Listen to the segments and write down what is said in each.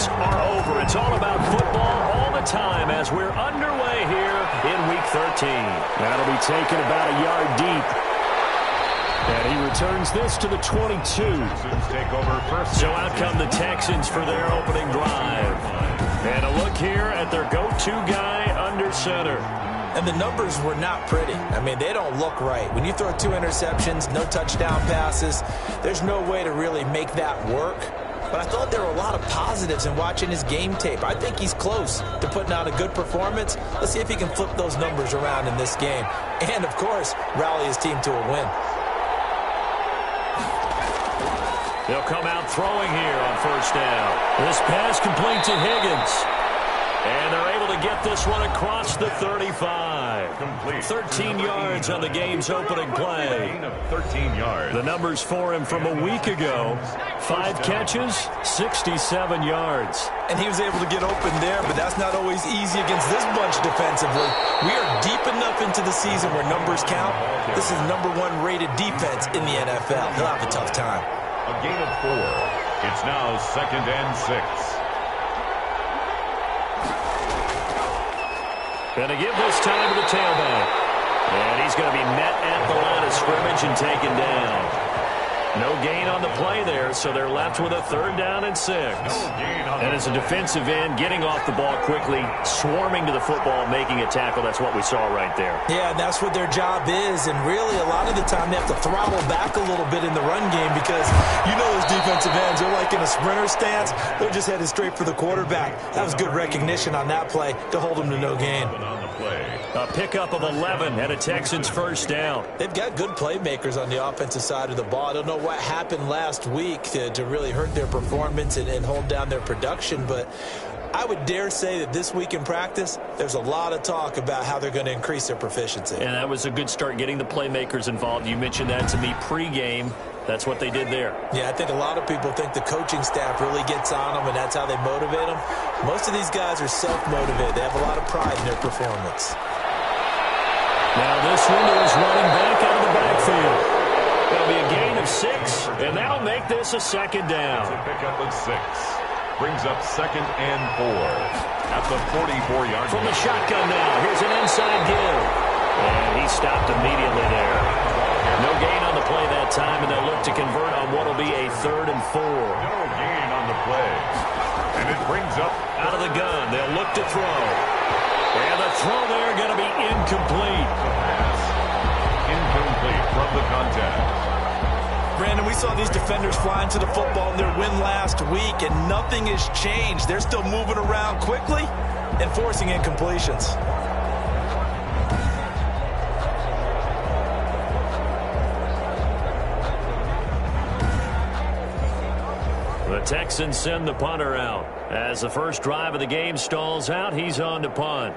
moments are over. It's all about football all the time as we're underway here in Week 13. That'll be taken about a yard deep. And he returns this to the 22. So out come the Texans for their opening drive. And a look here at their go-to guy under center. And the numbers were not pretty. I mean, they don't look right. When you throw 2 interceptions, no touchdown passes, there's no way to really make that work. But I thought there were a lot of positives in watching his game tape. I think he's close to putting out a good performance. Let's see if he can flip those numbers around in this game. And, of course, rally his team to a win. They'll come out throwing here on first down. This pass complete to Higgins. And they're able to get this one across the 35. Complete. 13 yards on the game's opening play. 13 yards. The numbers for him from a week ago. 5 catches, 67 yards. And he was able to get open there, but that's not always easy against this bunch defensively. We are deep enough into the season where numbers count. This is #1 rated defense in the NFL. He'll have a tough time. A gain of 4. It's now 2nd and 6. Going to give this time to the tailback. And he's going to be met at the line of scrimmage and taken down. No gain on the play there, so they're left with a 3rd down and 6. And as a defensive end, getting off the ball quickly, swarming to the football, making a tackle, that's what we saw right there. Yeah, and that's what their job is. And really, a lot of the time, they have to throttle back a little bit in the run game because you know those defensive ends, they're like in a sprinter stance. They're just headed straight for the quarterback. That was good recognition on that play to hold them to no gain. A pickup of 11 and a Texans 1st down. They've got good playmakers on the offensive side of the ball. I don't know what happened last week to really hurt their performance and hold down their production, but I would dare say that this week in practice, there's a lot of talk about how they're going to increase their proficiency. And that was a good start getting the playmakers involved. You mentioned that to me pregame. That's what they did there. Yeah, I think a lot of people think the coaching staff really gets on them, and that's how they motivate them. Most of these guys are self-motivated. They have a lot of pride in their performance. Now this one is running back out of the backfield. That'll be a gain of 6, and that'll make this a 2nd down. It's a pickup of 6. Brings up 2nd and 4 at the 44-yard line. From the shotgun now, here's an inside give. And he stopped immediately there. No gain on the play that time, and they'll look to convert on what will be a 3rd and 4. No gain on the play. And it brings up out of the gun. They'll look to throw. And the throw there going to be incomplete. Incomplete from the contact. Brandon, we saw these defenders flying to the football in their win last week, and nothing has changed. They're still moving around quickly and forcing incompletions. The Texans send the punter out. As the first drive of the game stalls out, he's on to punt.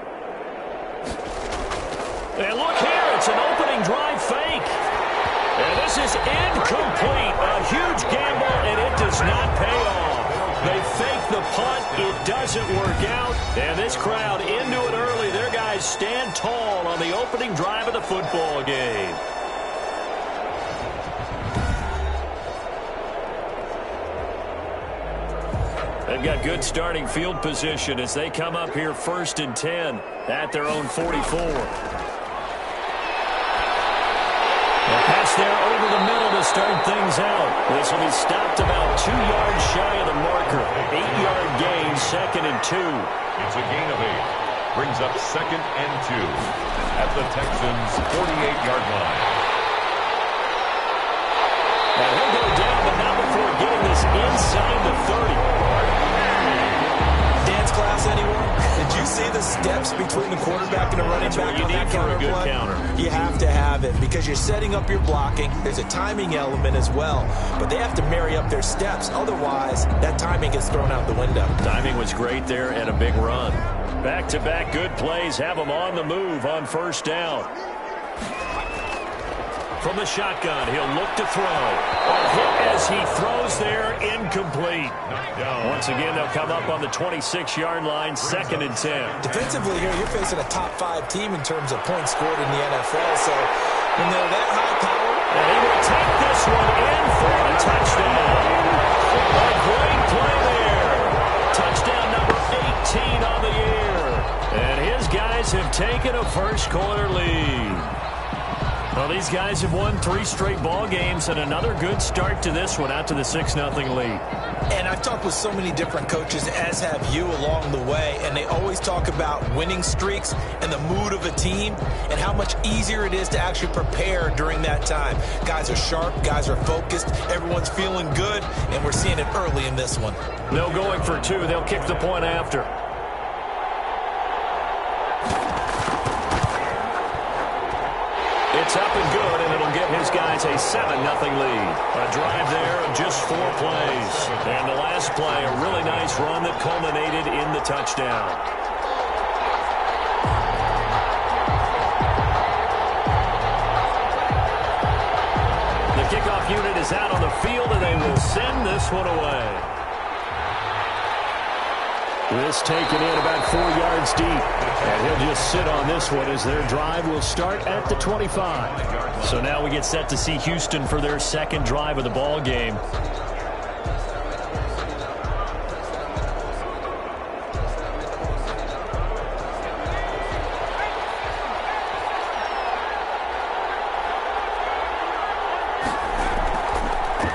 And look here, it's an opening drive fake. And this is incomplete. A huge gamble, and it does not pay off. They fake the punt. It doesn't work out. And this crowd into it early. Their guys stand tall on the opening drive of the football game. They've got good starting field position as they come up here 1st and 10 at their own 44. A pass there over the middle to start things out. This will be stopped about 2 yards shy of the marker. 8-yard gain, 2nd and 2. It's a gain of 8. Brings up 2nd and 2 at the Texans' 48-yard line. And he'll go down, but not before getting this inside the 30. Dance class, anyone? Did you see the steps between the quarterback and the running back on that counter play? You have to have it because you're setting up your blocking. There's a timing element as well, but they have to marry up their steps. Otherwise, that timing gets thrown out the window. Timing was great there and a big run. Back-to-back good plays have them on the move on 1st down. From the shotgun, he'll look to throw. A hit as he throws there, incomplete. Once again, they'll come up on the 26-yard line, 2nd and 10. Defensively here, you're facing a top 5 team in terms of points scored in the NFL, so when they're that high power. And he will take this one in for a touchdown. A great play there. Touchdown. taken a first-quarter lead. Well, these guys have won 3 straight ball games, and another good start to this one out to the 6-0 lead. And I've talked with so many different coaches, as have you, along the way, and they always talk about winning streaks and the mood of a team and how much easier it is to actually prepare during that time. Guys are sharp, guys are focused, everyone's feeling good, and we're seeing it early in this one. No going for 2. They'll kick the point after. It's up and good, and it'll give his guys a 7-0 lead. A drive there of just 4 plays. And the last play, a really nice run that culminated in the touchdown. The kickoff unit is out on the field, and they will send this one away. This taken in about 4 yards deep. And he'll just sit on this one as their drive will start at the 25. So now we get set to see Houston for their second drive of the ball game.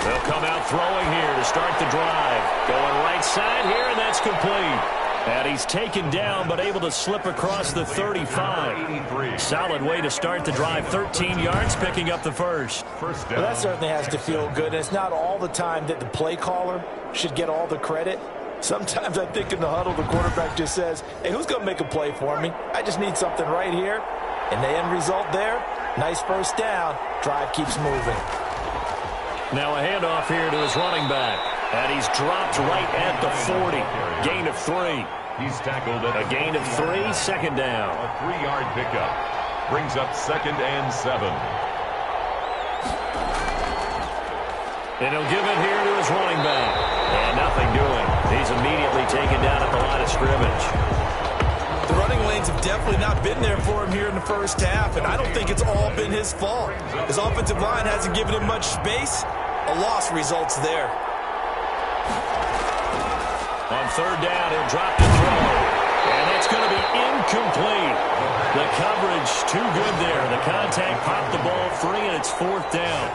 They'll come out throwing here to start the drive. Going right side here, and that's complete. And he's taken down, but able to slip across the 35. Solid way to start the drive. 13 yards, picking up the first. Well, that certainly has to feel good. And it's not all the time that the play caller should get all the credit. Sometimes I think in the huddle, the quarterback just says, hey, who's going to make a play for me? I just need something right here. And the end result there, nice first down. Drive keeps moving. Now a handoff here to his running back. And he's dropped right at the 40. Gain of 3. He's tackled at a gain of 3, second down. A 3-yard pickup. Brings up 2nd and 7. And he'll give it here to his running back. And nothing doing. He's immediately taken down at the line of scrimmage. The running lanes have definitely not been there for him here in the first half, and I don't think it's all been his fault. His offensive line hasn't given him much space. A loss results there. On third down, he'll drop the throw. And that's going to be incomplete. The coverage too good there. The contact popped the ball free, and it's 4th down.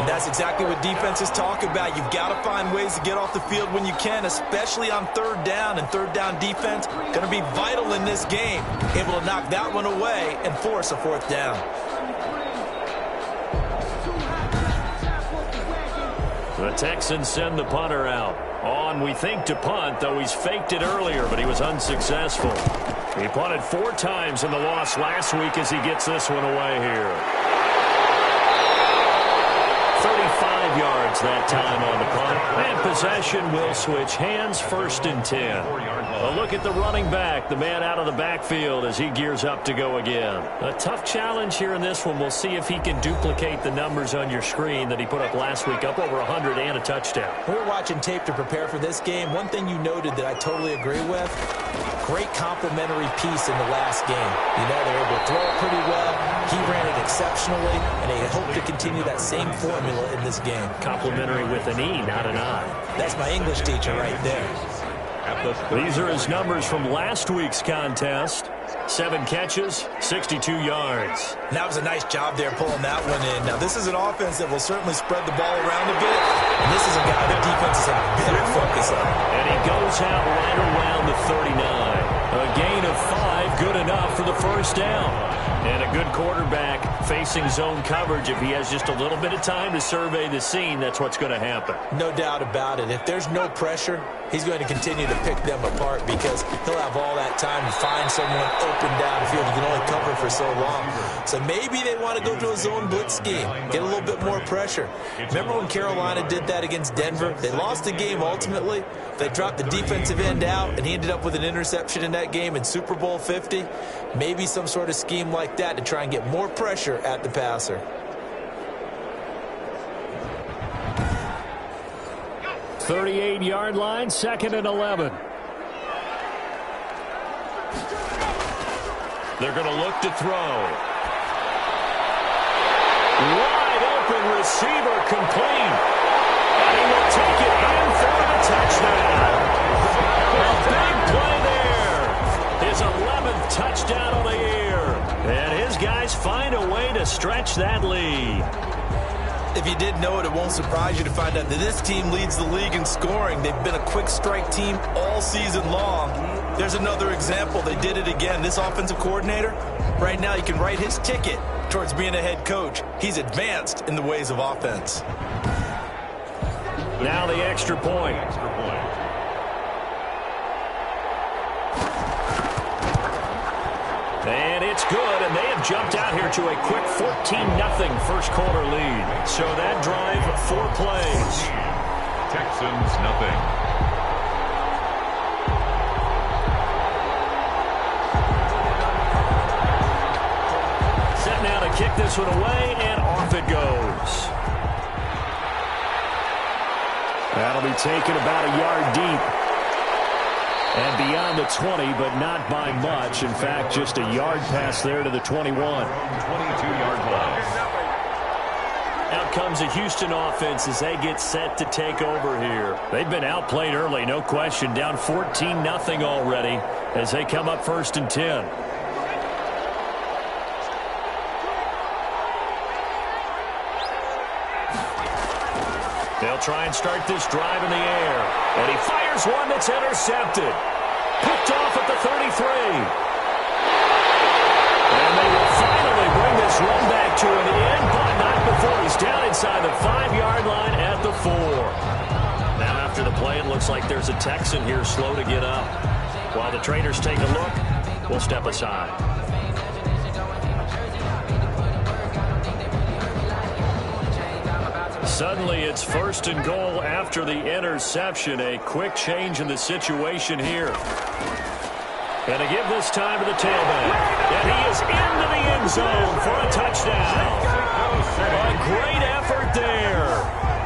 And that's exactly what defenses talk about. You've got to find ways to get off the field when you can, especially on third down. And third down defense going to be vital in this game. Able to knock that one away and force a 4th down. The Texans send the punter out. On, we think, to punt, though he's faked it earlier, but he was unsuccessful. He punted 4 times in the loss last week as he gets this one away here. 35 yards that time on the punt. And possession will switch hands, 1st and 10. A look at the running back, the man out of the backfield as he gears up to go again. A tough challenge here in this one. We'll see if he can duplicate the numbers on your screen that he put up last week, up over 100 and a touchdown. We're watching tape to prepare for this game. One thing you noted that I totally agree with, great complimentary piece in the last game. You know, they were able to throw it pretty well. He ran it exceptionally, and they hope to continue that same formula in this game. Complimentary with an E, not an I. That's my English teacher right there. These are his numbers from last week's contest. 7 catches, 62 yards. That was a nice job there pulling that one in. Now, this is an offense that will certainly spread the ball around a bit. And this is a guy that defenses have better focus on. And he goes out right around the 39. A gain of 5, good enough for the first down. And a good quarterback facing zone coverage. If he has just a little bit of time to survey the scene, that's what's going to happen. No doubt about it. If there's no pressure, he's going to continue to pick them apart because he'll have all that time to find someone open downfield. You can only cover for so long. So maybe they want to go to a zone blitz scheme, get a little bit more pressure. Remember when Carolina did that against Denver? They lost the game ultimately. They dropped the defensive end out, and he ended up with an interception in that game in Super Bowl 50. Maybe some sort of scheme like that to try and get more pressure at the passer. .38-yard line, 2nd and 11. They're going to look to throw. Wide open receiver complete. And he will take it in for the touchdown. A big play there. His 11th touchdown of the year. stretch that lead. If you didn't know it, it won't surprise you to find out that this team leads the league in scoring. They've been a quick strike team all season long. There's another example. They did it again. This offensive coordinator, right now, you can write his ticket towards being a head coach. He's advanced in the ways of offense. Now the extra point. And it's good, and they have jumped out here to a quick 14-0 first quarter lead. So that drive, 4 plays. Texans, nothing. Set now to kick this one away, and off it goes. That'll be taken about a yard deep. And beyond the 20, but not by much. In fact, just a yard pass there to the 21. 22-yard line. Out comes the Houston offense as they get set to take over here. They've been outplayed early, no question. Down 14-0 already as they come up 1st and 10. They'll try and start this drive in the air. And he fires one that's intercepted. Picked off at the 33. And they will finally bring this one back to an end, but not before he's down inside the 5-yard line at the 4. Now after the play, it looks like there's a Texan here slow to get up. While the trainers take a look, we'll step aside. Suddenly, it's 1st and goal after the interception. A quick change in the situation here. And to give this time to the tailback. And he is into the end zone for a touchdown. A great effort there.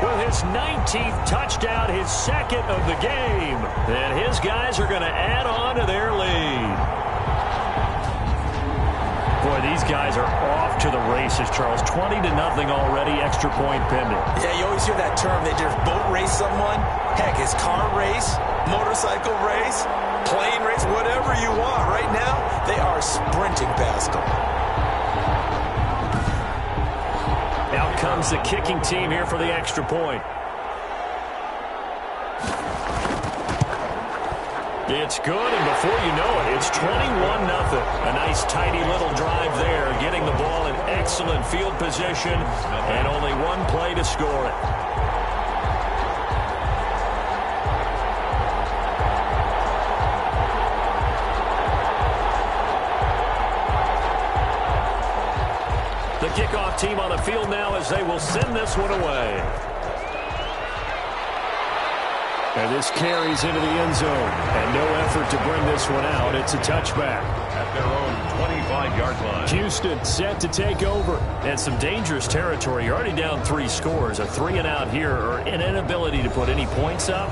With his 19th touchdown, his 2nd of the game. And his guys are going to add on to their lead. Boy, these guys are off to the races, Charles. 20-0 already, extra point pending. Yeah, you always hear that term. They just boat race someone. Heck, it's car race, motorcycle race, plane race, whatever you want. Right now, they are sprinting past them. Out comes the kicking team here for the extra point. It's good, and before you know it, it's 21-0. A nice, tidy little drive there, getting the ball in excellent field position, and only one play to score it. The kickoff team on the field now as they will send this one away. And this carries into the end zone. And no effort to bring this one out. It's a touchback. At their own 25-yard line. Houston set to take over. And some dangerous territory. You're already down 3 scores. A 3-and-out here, or an inability to put any points up.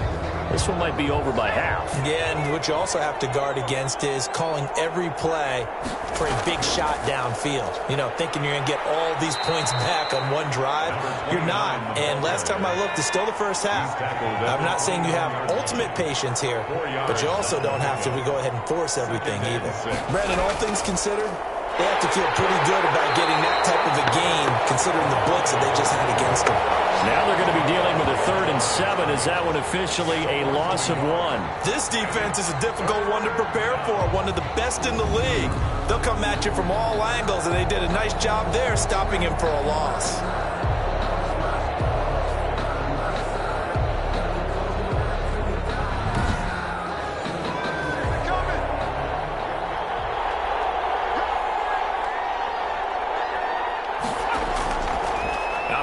This one might be over by half. Yeah, and what you also have to guard against is calling every play for a big shot downfield. You know, thinking you're going to get all these points back on one drive. You're not. And last time I looked, it's still the first half. I'm not saying you have ultimate patience here, but you also don't have to go ahead and force everything either. Brandon, all things considered, they have to feel pretty good about getting that type of a game, considering the blitz that they just had against them. Now they're going to be dealing with a 3rd and 7. Is that one officially a loss of 1? This defense is a difficult one to prepare for, one of the best in the league. They'll come at you from all angles, and they did a nice job there stopping him for a loss.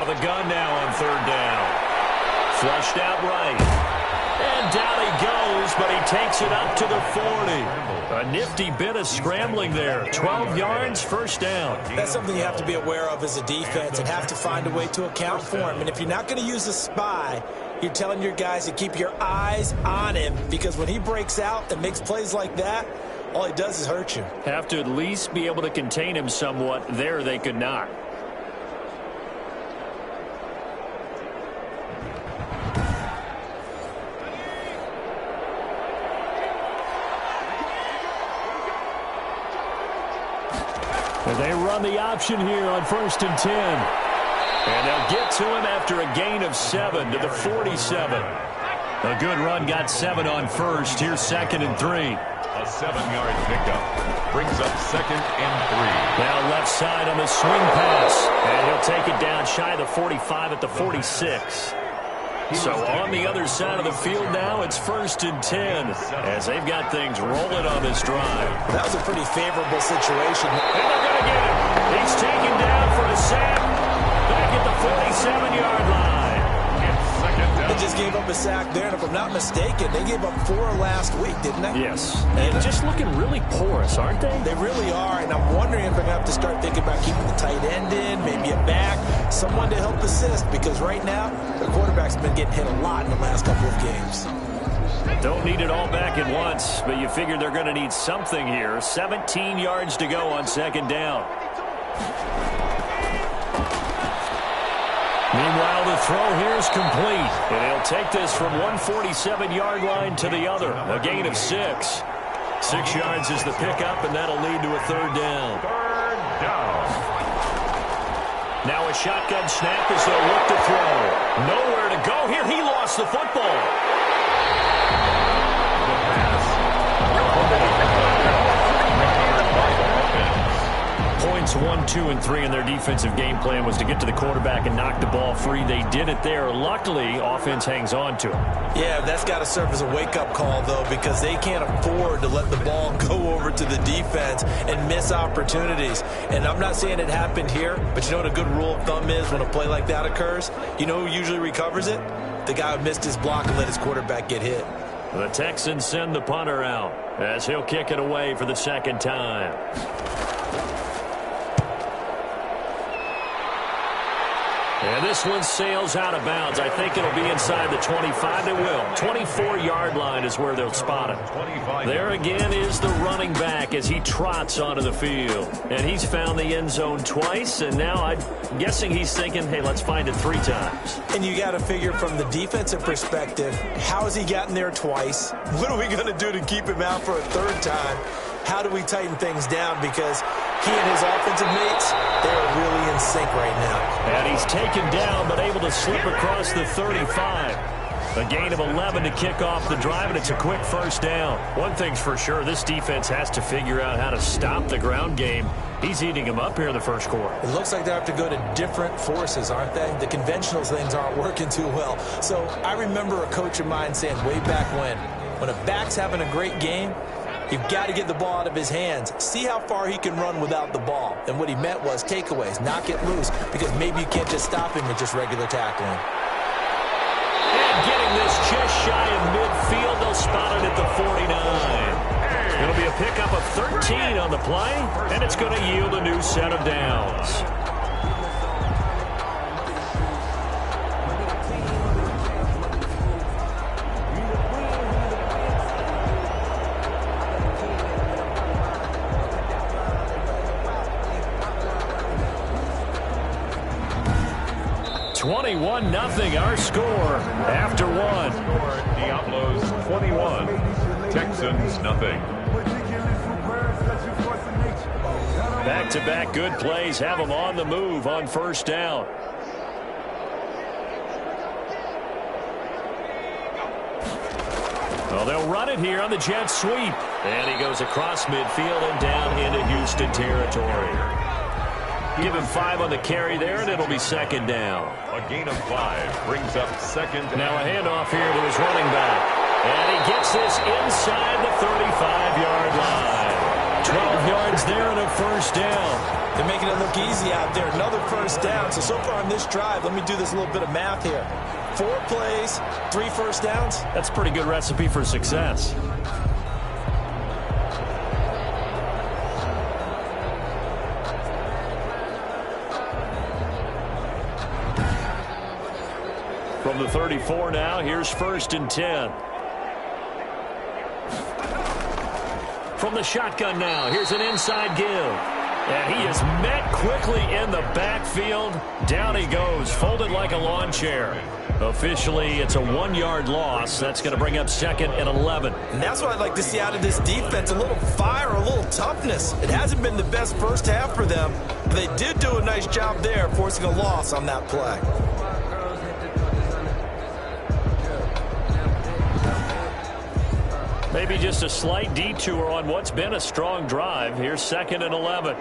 The gun now on 3rd down. Flushed out right. And down he goes, but he takes it up to the 40. A nifty bit of scrambling there. 12 yards, 1st down. That's something you have to be aware of as a defense and have to find a way to account for him. And if you're not going to use a spy, you're telling your guys to keep your eyes on him, because when he breaks out and makes plays like that, all he does is hurt you. Have to at least be able to contain him somewhat. There they could not. They run the option here on 1st and 10. And they'll get to him after a gain of 7 to the 47. A good run, got 7 on first. Here's 2nd and 3. A 7-yard pickup brings up 2nd and 3. Now left side on the swing pass. And he'll take it down shy of the 45 at the 46. So on the other side of the field now, it's 1st and 10 as they've got things rolling on this drive. That was a pretty favorable situation. And they're going to get him. He's taken down for a sack back at the 47-yard line. They just gave up a sack there, and if I'm not mistaken, they gave up 4 last week, didn't they? Yes. And just looking really porous, aren't they? They really are, and I'm wondering if they're going to have to start thinking about keeping the tight end in, maybe a back, someone to help assist, because right now, the quarterback's been getting hit a lot in the last couple of games. Don't need it all back at once, but you figure they're going to need something here. 17 yards to go on 2nd down. Meanwhile, the throw here is complete. And he'll take this from one 47-yard line to the other. A gain of 6. 6 yards is the pickup, and that'll lead to a 3rd down. 3rd down. Now a shotgun snap as they'll look to throw. Nowhere to go here. He lost the football. Points 1, 2, and 3 in their defensive game plan was to get to the quarterback and knock the ball free. They did it there. Luckily, offense hangs on to him. Yeah, that's got to serve as a wake-up call, though, because they can't afford to let the ball go over to the defense and miss opportunities. And I'm not saying it happened here, but you know what a good rule of thumb is when a play like that occurs? You know who usually recovers it? The guy who missed his block and let his quarterback get hit. The Texans send the punter out as he'll kick it away for the 2nd time. And this one sails out of bounds. I think it'll be inside the 25. It will. 24-yard line is where they'll spot it. There again is the running back as he trots onto the field. And he's found the end zone twice, and now I'm guessing he's thinking, hey, let's find it 3 times. And you got to figure from the defensive perspective, how has he gotten there twice? What are we going to do to keep him out for a 3rd time? How do we tighten things down? Because he and his offensive mates, they are really in sync right now. And he's taken down but able to slip across the 35. A gain of 11 to kick off the drive, and it's a quick 1st down. One thing's for sure, this defense has to figure out how to stop the ground game. He's eating them up here in the 1st quarter. It looks like they have to go to different forces, aren't they? The conventional things aren't working too well. So I remember a coach of mine saying way back when a back's having a great game, you've got to get the ball out of his hands. See how far he can run without the ball. And what he meant was takeaways, knock it loose, because maybe you can't just stop him with just regular tackling. And getting this just shy of midfield, they'll spot it at the 49. It'll be a pickup of 13 on the play, and it's going to yield a new set of downs. Nothing. Our score after 1. Diablos 21, Texans nothing. Back-to-back good plays have them on the move on 1st down. Well, they'll run it here on the jet sweep. And he goes across midfield and down into Houston territory. Give him 5 on the carry there, and it'll be 2nd down. A gain of 5 brings up 2nd. Now a handoff here to his running back. And he gets this inside the 35-yard line. 12 yards there and a 1st down. They're making it look easy out there. Another 1st down. So far on this drive, let me do this little bit of math here. 4 plays, 3 1st downs. That's a pretty good recipe for success. From the 34 now, here's 1st and 10. From the shotgun now, here's an inside give. And he is met quickly in the backfield. Down he goes, folded like a lawn chair. Officially, it's a 1-yard loss. That's going to bring up 2nd and 11. And that's what I'd like to see out of this defense, a little fire, a little toughness. It hasn't been the best first half for them, but they did do a nice job there forcing a loss on that play. Maybe just a slight detour on what's been a strong drive. Here's 2nd and 11.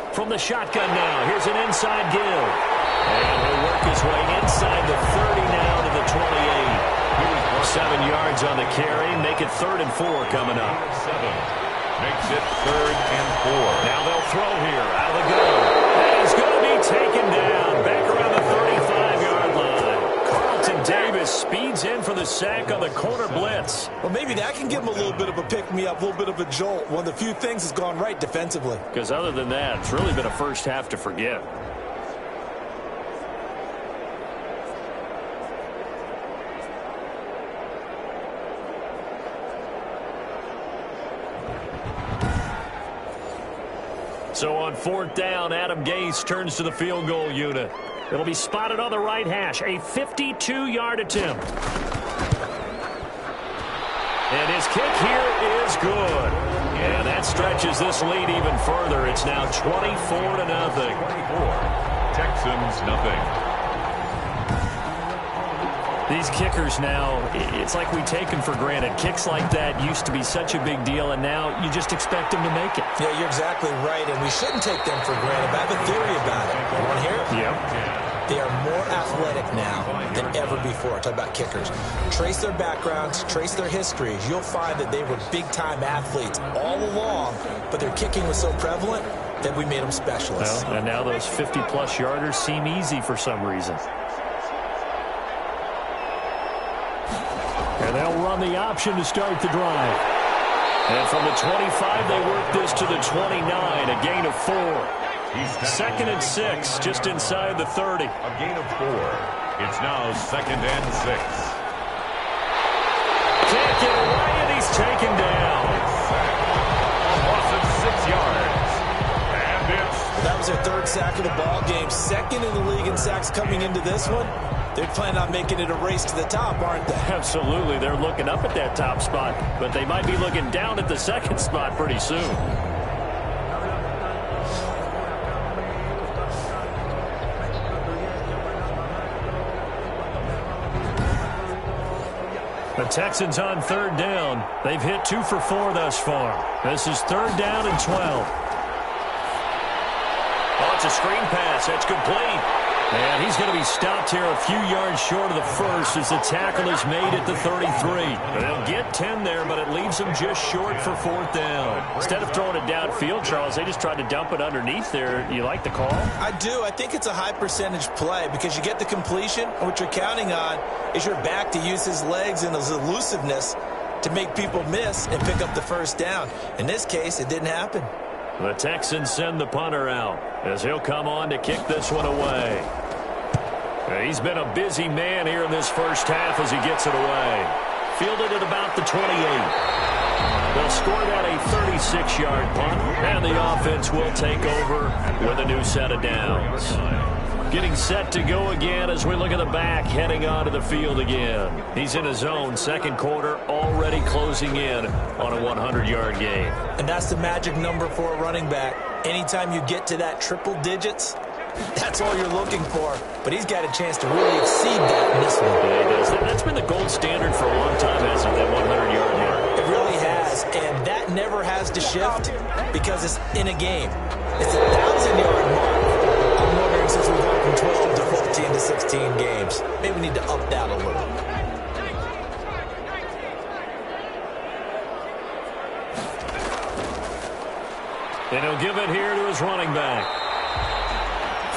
From the shotgun now, here's an inside give. And he'll work his way inside the 30 now to the 28. 7 yards on the carry. Make it 3rd and 4 coming up. 7 makes it 3rd and 4. Now they'll throw here out of the gun. And he's going to be taken down back around the 35-yard line. Carlton Davis speeds in for the sack on the corner blitz. Well, maybe that can give him a little bit of a pick-me-up, a little bit of a jolt. One of the few things that's gone right defensively. Because other than that, it's really been a first half to forget. So on 4th down, Adam Gase turns to the field goal unit. It'll be spotted on the right hash. A 52-yard attempt. And his kick here is good. And that stretches this lead even further. It's now 24-0. 24. Texans nothing. These kickers now, it's like we take them for granted. Kicks like that used to be such a big deal, and now you just expect them to make it. Yeah, you're exactly right, and we shouldn't take them for granted. But I have a theory about it. You want to hear it? Yeah. They are more athletic now than ever before. Talk about kickers. Trace their backgrounds, trace their histories. You'll find that they were big-time athletes all along, but their kicking was so prevalent that we made them specialists. Well, and now those 50-plus yarders seem easy for some reason. And they'll run the option to start the drive. And from the 25, they work this to the 29, a gain of 4. 2nd and 6, just inside the 30. A gain of 4. It's now 2nd and 6. Can't get away, and he's taken down. A loss of 6 yards. And it's... That was their 3rd sack of the ball game. 2nd in the league in sacks coming into this one. They're planning on making it a race to the top, aren't they? Absolutely. They're looking up at that top spot, but they might be looking down at the 2nd spot pretty soon. The Texans on 3rd down. They've hit 2 for 4 thus far. This is 3rd down and 12. Oh, it's a screen pass. That's complete. And he's going to be stopped here a few yards short of the first as the tackle is made at the 33. They'll get 10 there, but it leaves them just short for 4th down. Instead of throwing it downfield, Charles, they just tried to dump it underneath there. You like the call? I do. I think it's a high percentage play because you get the completion, and what you're counting on is your back to use his legs and his elusiveness to make people miss and pick up the 1st down. In this case, it didn't happen. The Texans send the punter out as he'll come on to kick this one away. He's been a busy man here in this first half as he gets it away. Fielded at about the 28. They'll score that a 36-yard punt, and the offense will take over with a new set of downs. Getting set to go again as we look at the back, heading onto the field again. He's in his own 2nd quarter, already closing in on a 100-yard game. And that's the magic number for a running back. Anytime you get to that triple digits, that's all you're looking for. But he's got a chance to really exceed that in this one. Yeah, he does. That's been the gold standard for a long time, hasn't it, that 100-yard mark? It really has, and that never has to shift because it's in a game. It's a 1,000-yard mark. I'm wondering, since we've gone from 12 to 14 to 16 games, maybe we need to up that a little. And he'll give it here to his running back.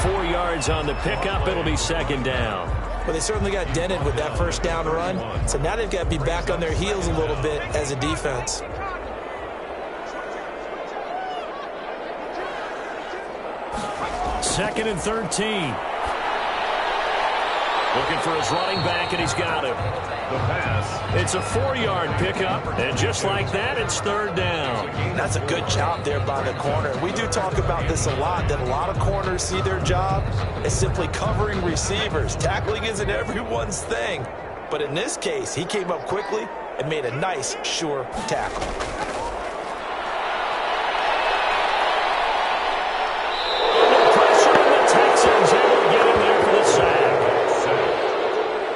4 yards on the pickup. It'll be 2nd down. Well, they certainly got dented with that 1st down run, so now they've got to be back on their heels a little bit as a defense. Second and 13. Looking for his running back, and he's got him. The pass. It's a 4-yard pickup, and just like that, it's third down. That's a good job there by the corner. We do talk about this a lot, that a lot of corners see their job as simply covering receivers. Tackling isn't everyone's thing. But in this case, he came up quickly and made a nice, sure tackle.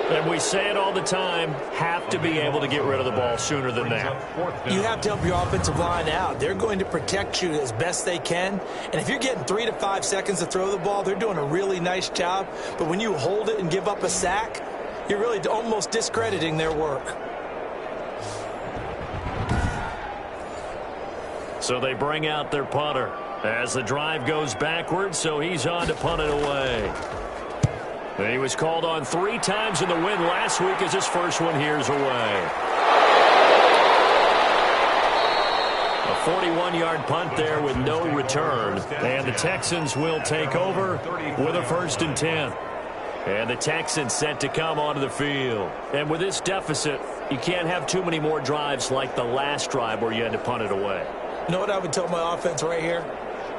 And we say it all the time, have to be able to get rid of the ball sooner than that. You have to help your offensive line out. They're going to protect you as best they can. And if you're getting 3 to 5 seconds to throw the ball, they're doing a really nice job. But when you hold it and give up a sack, you're really almost discrediting their work. So they bring out their punter as the drive goes backwards, so he's on to punt it away. And he was called on 3 times in the win last week as his first one here's away. A 41-yard punt there with no return. And the Texans will take over with a 1st and 10. And the Texans set to come onto the field. And with this deficit, you can't have too many more drives like the last drive where you had to punt it away. You know what I would tell my offense right here?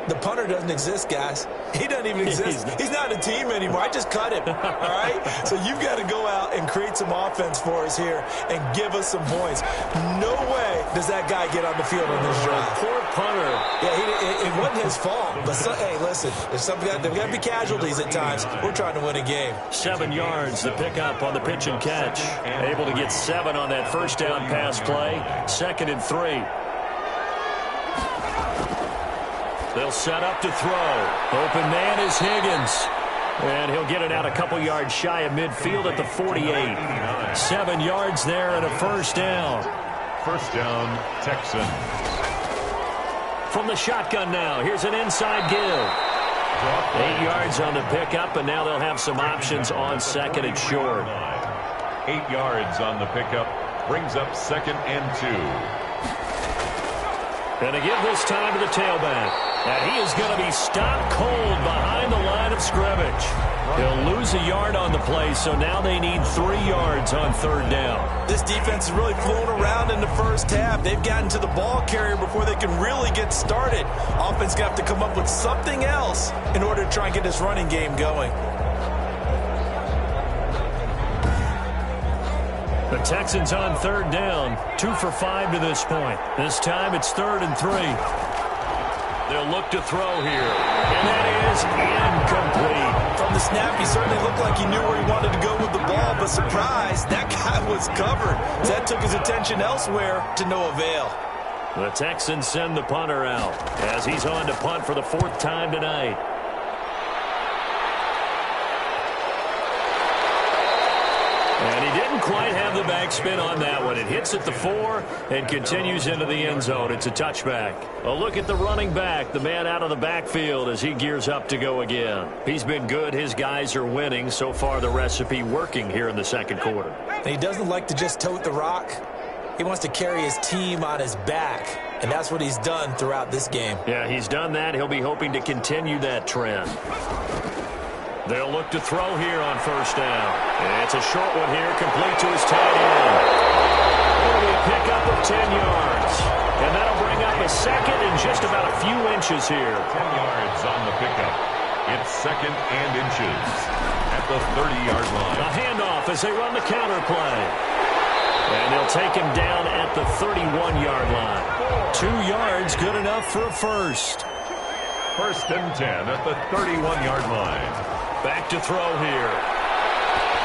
The punter doesn't exist, guys. He doesn't even exist. He's not a team anymore. I just cut him, all right? So you've got to go out and create some offense for us here and give us some points. No way does that guy get on the field on this drive. Poor punter. Yeah, it wasn't his fault. But, hey, listen, there's got to be casualties at times. We're trying to win a game. 7 yards, the pickup on the pitch and catch. Able to get 7 on that first down pass play. 2nd and 3. They'll set up to throw. Open man is Higgins. And he'll get it out a couple yards shy of midfield at the 48. 7 yards there and a first down. First down, Texans. From the shotgun now, here's an inside give. 8 yards on the pickup, and now they'll have some options on 2nd and short. 8 yards on the pickup. Brings up 2nd and 2. And to give this time to the tailback. And he is going to be stopped cold behind the line of scrimmage. He'll lose a yard on the play, so now they need 3 yards on 3rd down. This defense has really flown around in the first half. They've gotten to the ball carrier before they can really get started. Offense got to come up with something else in order to try and get this running game going. The Texans on 3rd down, 2 for 5 to this point. This time it's 3rd and 3. They'll look to throw here, and that is incomplete. From the snap, he certainly looked like he knew where he wanted to go with the ball, but surprise, that guy was covered. That took his attention elsewhere to no avail. The Texans send the punter out as he's on to punt for the 4th time tonight. And he didn't quite have the backspin on that one. It hits at the 4 and continues into the end zone. It's a touchback. A look at the running back, the man out of the backfield as he gears up to go again. He's been good. His guys are winning. So far, the recipe working here in the 2nd quarter. And he doesn't like to just tote the rock. He wants to carry his team on his back, and that's what he's done throughout this game. Yeah, he's done that. He'll be hoping to continue that trend. They'll look to throw here on 1st down. And it's a short one here, complete to his tight end. It'll be a pickup of 10 yards. And that'll bring up a 2nd and just about a few inches here. 10 yards on the pickup. It's 2nd and inches at the 30-yard line. A handoff as they run the counter play. And they'll take him down at the 31-yard line. 2 yards, good enough for a first. 1st and 10 at the 31-yard line. Back to throw here.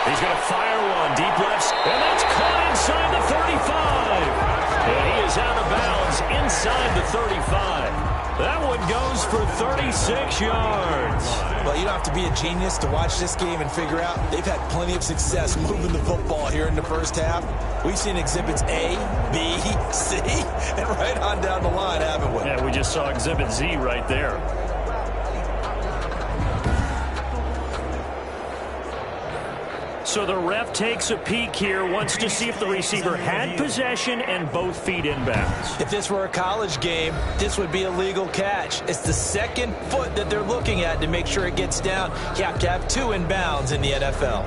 He's going to fire one deep left, and that's caught inside the 35. And he is out of bounds inside the 35. That one goes for 36 yards. Well, you don't have to be a genius to watch this game and figure out they've had plenty of success moving the football here in the first half. We've seen exhibits A, B, C, and right on down the line, haven't we? Yeah, we just saw exhibit Z right there. So the ref takes a peek here, wants to see if the receiver had possession and both feet inbounds. If this were a college game, this would be a legal catch. It's the 2nd foot that they're looking at to make sure it gets down. You have to have 2 inbounds in the NFL.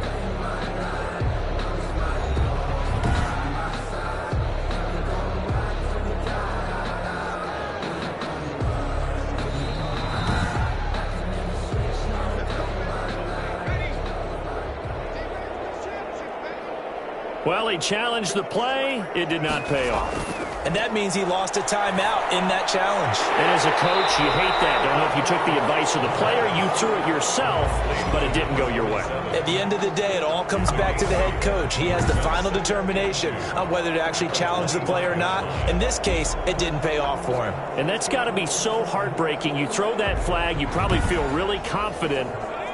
Well, he challenged the play. It did not pay off. And that means he lost a timeout in that challenge. And as a coach, you hate that. Don't know if you took the advice of the player, you threw it yourself, but it didn't go your way. At the end of the day, it all comes back to the head coach. He has the final determination on whether to actually challenge the play or not. In this case, it didn't pay off for him. And that's got to be so heartbreaking. You throw that flag, you probably feel really confident,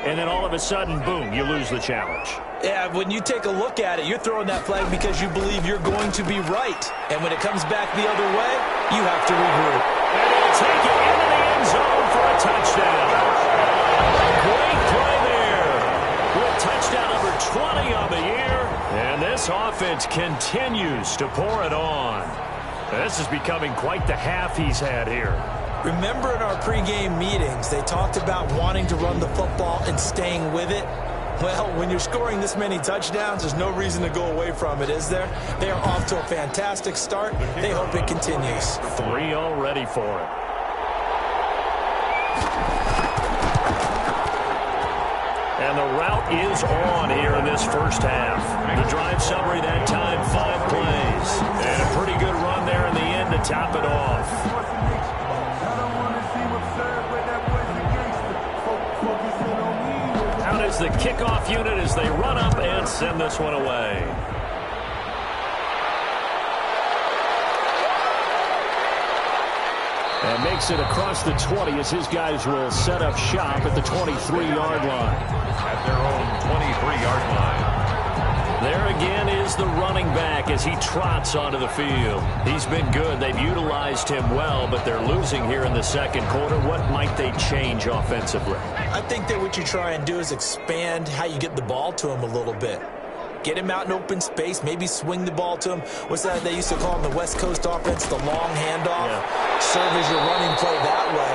and then all of a sudden, boom, you lose the challenge. Yeah, when you take a look at it, you're throwing that flag because you believe you're going to be right. And when it comes back the other way, you have to regroup. And he'll take it into the end zone for a touchdown. Great play there. With touchdown number 20 on the year. And this offense continues to pour it on. This is becoming quite the half he's had here. Remember in our pregame meetings, they talked about wanting to run the football and staying with it. Well, when you're scoring this many touchdowns, there's no reason to go away from it, is there? They are off to a fantastic start. They hope it continues. 3 already for it. And the route is on here in this first half. The drive summary that time, 5 plays. And a pretty good run there in the end to top it off. The kickoff unit as they run up and send this one away. And makes it across the 20 as his guys will set up shop at the 23-yard line. At their own 23-yard line. There again is the running back as he trots onto the field. He's been good. They've utilized him well, but they're losing here in the second quarter. What might they change offensively? I think that what you try and do is expand how you get the ball to him a little bit. Get him out in open space, maybe swing the ball to him. What's that they used to call in the West Coast offense, the long handoff? Yeah. Serve as your running play that way,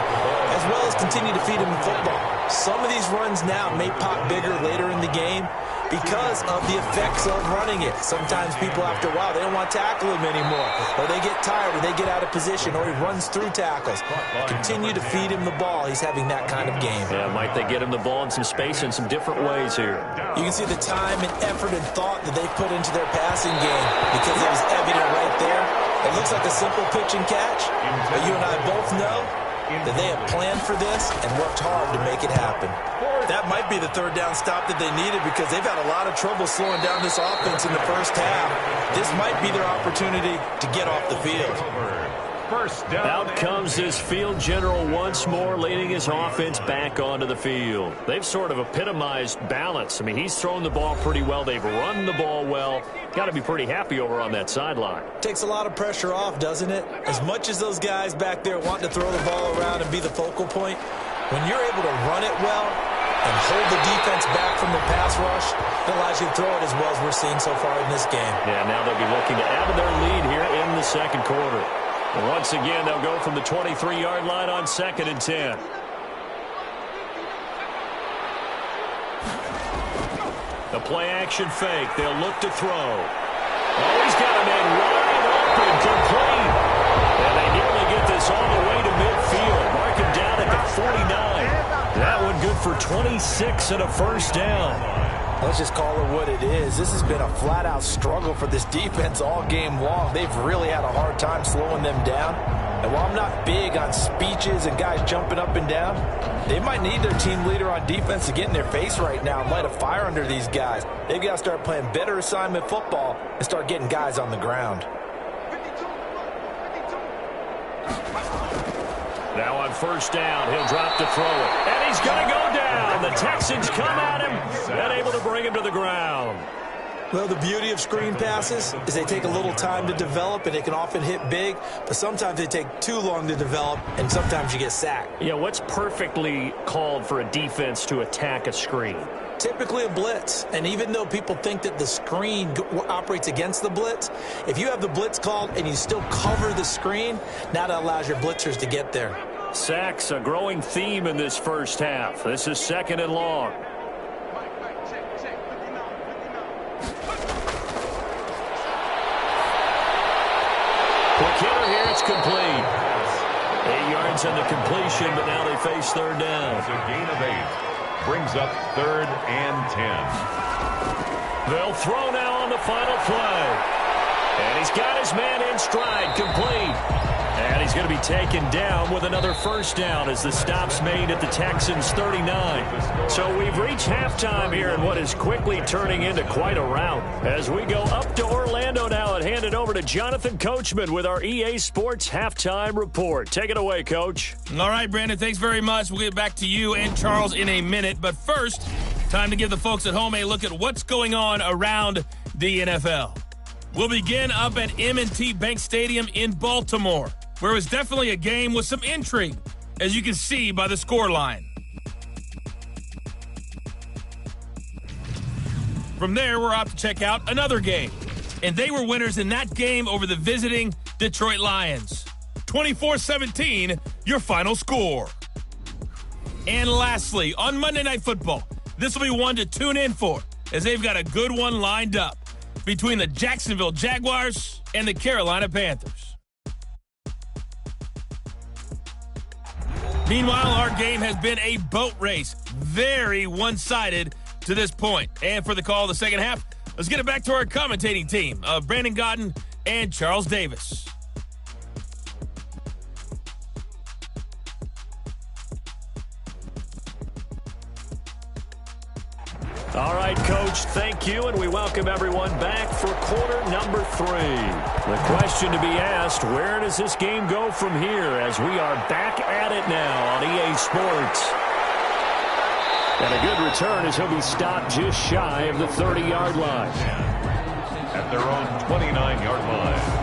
as well as continue to feed him the football. Some of these runs now may pop bigger later in the game because of the effects of running it. Sometimes people, after a while, they don't want to tackle him anymore, or they get tired, or they get out of position, or he runs through tackles. Continue to feed him the ball. He's having that kind of game. Yeah, might they get him the ball in some space in some different ways here? You can see the time and effort and thought that they put into their passing game because it was evident right there. It looks like a simple pitch and catch, but you and I both know that they have planned for this and worked hard to make it happen. That might be the third down stop that they needed because they've had a lot of trouble slowing down this offense in the first half. This might be their opportunity to get off the field. First down. Out comes this field general once more, leading his offense back onto the field. They've sort of epitomized balance. I mean, he's thrown the ball pretty well. They've run the ball well. Got to be pretty happy over on that sideline. Takes a lot of pressure off, doesn't it? As much as those guys back there want to throw the ball around and be the focal point, when you're able to run it well and hold the defense back from the pass rush, it allows you to throw it as well as we're seeing so far in this game. Yeah, now they'll be looking to add to their lead here in the second quarter. And once again, they'll go from the 23-yard line on 2nd and 10. The play-action fake. They'll look to throw. Oh, he's got a man wide open, complete. And they nearly get this all the way to midfield. Mark him down at the 49. That one good for 26 and a first down. Let's just call it what it is. This has been a flat-out struggle for this defense all game long. They've really had a hard time slowing them down. And while I'm not big on speeches and guys jumping up and down, they might need their team leader on defense to get in their face right now and light a fire under these guys. They've got to start playing better assignment football and start getting guys on the ground. Now on first down, he'll drop to throw it. And he's going to go down. The Texans come at him and able to bring him to the ground. Well, the beauty of screen passes is they take a little time to develop, and they can often hit big, but sometimes they take too long to develop, and sometimes you get sacked. Yeah, what's perfectly called for a defense to attack a screen? Typically a blitz, and even though people think that the screen operates against the blitz, if you have the blitz called and you still cover the screen, now that allows your blitzers to get there. Sacks, a growing theme in this first half. This is 2nd and long. Quick hitter here, it's complete. 8 yards on the completion, but now they face third down. It's a gain of 8. Brings up 3rd and 10. They'll throw now on the final play. And he's got his man in stride, complete. And he's going to be taken down with another first down as the stop's made at the Texans' 39. So we've reached halftime here in what is quickly turning into quite a rout. As we go up to Orlando now and hand it over to Jonathan Coachman with our EA Sports Halftime Report. Take it away, Coach. All right, Brandon, thanks very much. We'll get back to you and Charles in a minute. But first, time to give the folks at home a look at what's going on around the NFL. We'll begin up at M&T Bank Stadium in Baltimore, where it was definitely a game with some intrigue, as you can see by the scoreline. From there, we're off to check out another game, and they were winners in that game over the visiting Detroit Lions. 24-17, your final score. And lastly, on Monday Night Football, this will be one to tune in for, as they've got a good one lined up between the Jacksonville Jaguars and the Carolina Panthers. Meanwhile, our game has been a boat race, very one-sided to this point. And for the call of the second half, let's get it back to our commentating team of Brandon Godden and Charles Davis. All right, Coach, thank you, and we welcome everyone back for quarter number 3. The question to be asked, where does this game go from here as we are back at it now on EA Sports? And a good return as he'll be stopped just shy of the 30-yard line. At their own 29-yard line.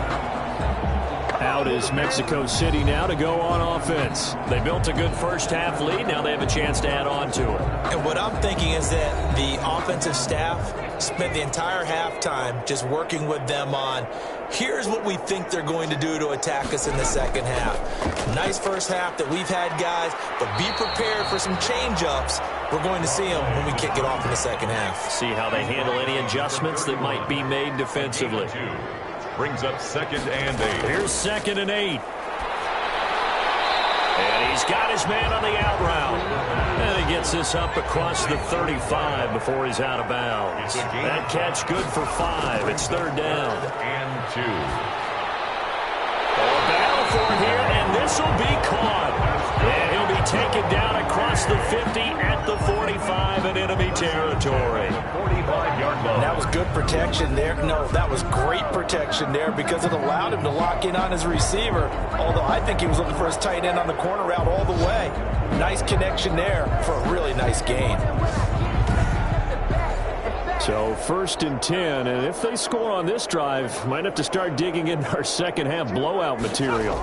Out is Mexico City now to go on offense. They built a good first-half lead. Now they have a chance to add on to it. And what I'm thinking is that the offensive staff spent the entire halftime just working with them on, here's what we think they're going to do to attack us in the second half. Nice first half that we've had, guys, but be prepared for some change-ups. We're going to see them when we kick it off in the second half. See how they handle any adjustments that might be made defensively. Brings up 2nd and 8. Here's 2nd and 8. And he's got his man on the out route. And he gets this up across the 35 before he's out of bounds. That catch good for 5. It's 3rd down. And 2. A battle for it here, and this will be caught. And he'll be taken down across the 50 at the 45 in enemy territory. 45-yard line. That was good protection there. No, that was great protection there because it allowed him to lock in on his receiver, although I think he was looking for his tight end on the corner route all the way. Nice connection there for a really nice gain. So 1st and 10, and if they score on this drive, might have to start digging into our second half blowout material.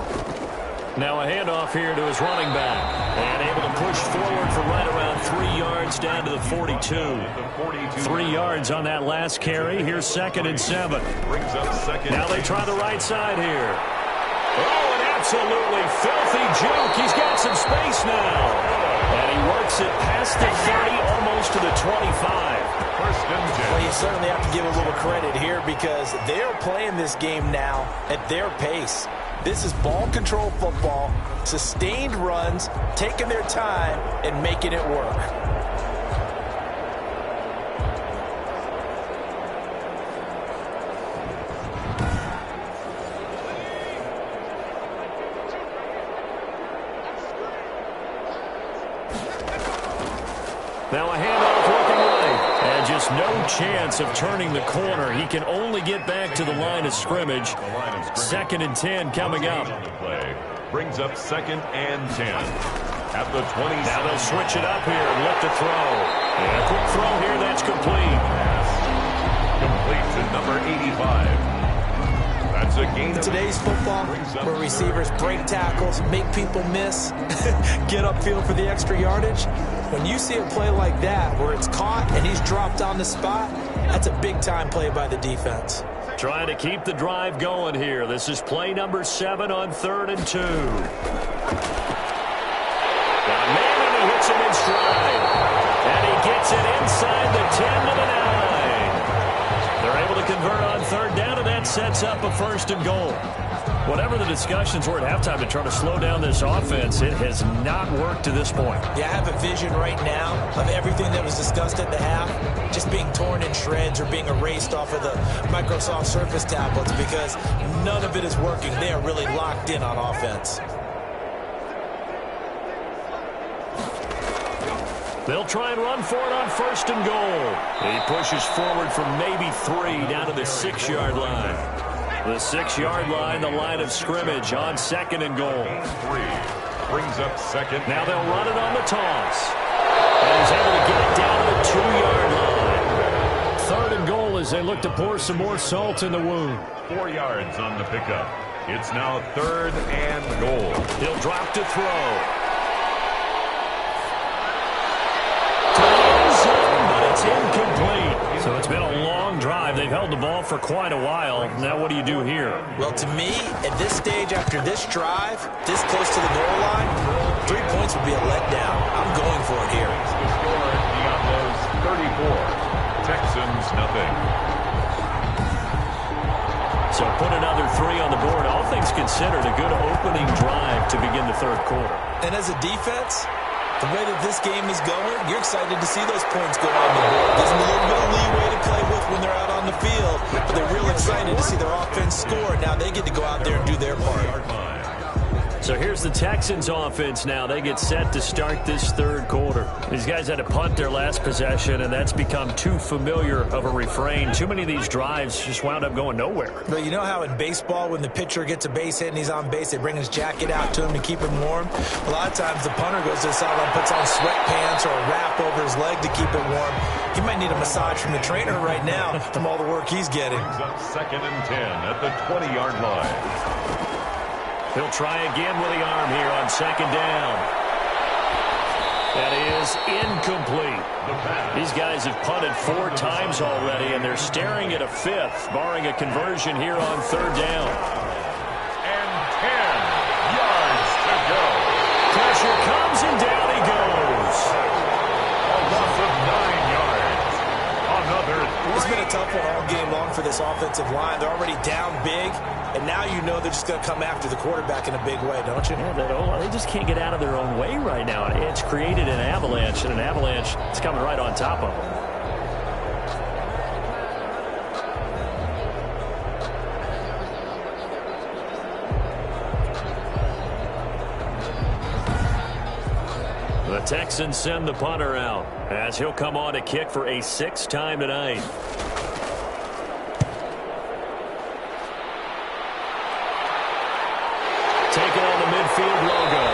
Now a handoff here to his running back. And able to push forward for right around 3 yards down to the 42. 3 yards on that last carry. Here's 2nd and 7. Brings up 2nd. Now they try the right side here. Oh, an absolutely filthy juke. He's got some space now. And he works it past the 30, almost to the 25. Well, you certainly have to give a little credit here because they're playing this game now at their pace. This is ball control football, sustained runs, taking their time, and making it work. Now a handoff looking right. And just no chance of turning the corner. He can only get back to the line of scrimmage. 2nd and 10 coming up. Brings up 2nd and 10. At the 20. Now they'll switch it up here and look to throw. And a quick throw here, that's complete. Complete to number 85. That's a gain. In today's football, where receivers break tackles, make people miss, get upfield for the extra yardage, when you see a play like that where it's caught and he's dropped on the spot, that's a big-time play by the defense. Trying to keep the drive going here. This is play number 7 on 3rd and 2. Got a man and he hits him in stride. And he gets it inside the 10 to the 9. They're able to convert on 3rd down, and that sets up a first and goal. Whatever the discussions were at halftime to try to slow down this offense, it has not worked to this point. Yeah, I have a vision right now of everything that was discussed at the half just being torn in shreds or being erased off of the Microsoft Surface tablets because none of it is working. They are really locked in on offense. They'll try and run for it on first and goal. He pushes forward from maybe 3 down to the 6-yard line. The 6-yard line, the line of scrimmage on second and goal. 3 brings up second. Now they'll run it on the toss. And he's able to get it down to the 2-yard line. Third and goal as they look to pour some more salt in the wound. 4 yards on the pickup. It's now third and goal. He'll drop to throw. To the end zone, but it's incomplete. So it's been a long drive. They've held the ball for quite a while. Now what do you do here? Well, to me, at this stage after this drive, this close to the goal line, 3 points would be a letdown. I'm going for it here. The score, Diablos 34, Texans nothing. So put another 3 on the board. All things considered, a good opening drive to begin the third quarter. And as a defense, the way that this game is going, you're excited to see those points go on the board. Gives them a little bit of leeway to play with when they're out on the field. But they're real excited to see their offense score. Now they get to go out there and do their part. So here's the Texans offense now. They get set to start this third quarter. These guys had to punt their last possession, and that's become too familiar of a refrain. Too many of these drives just wound up going nowhere. But you know how in baseball, when the pitcher gets a base hit and he's on base, they bring his jacket out to him to keep him warm? A lot of times the punter goes to the sideline, puts on sweatpants or a wrap over his leg to keep it warm. He might need a massage from the trainer right now from all the work he's getting. Up second and 10 at the 20-yard line. He'll try again with the arm here on second down. That is incomplete. These guys have punted 4 times already, and they're staring at a 5th, barring a conversion here on third down. And 10 yards to go. Pressure comes, and down he goes. A loss of 9 yards. Another 3. It's been a tough one all game long for this offensive line. They're already down big, and now you know they're just going to come after the quarterback in a big way, don't you? Yeah, they just can't get out of their own way right now. It's created an avalanche, and an avalanche is coming right on top of them. The Texans send the punter out as he'll come on to kick for a 6th time tonight. Taking on the midfield logo.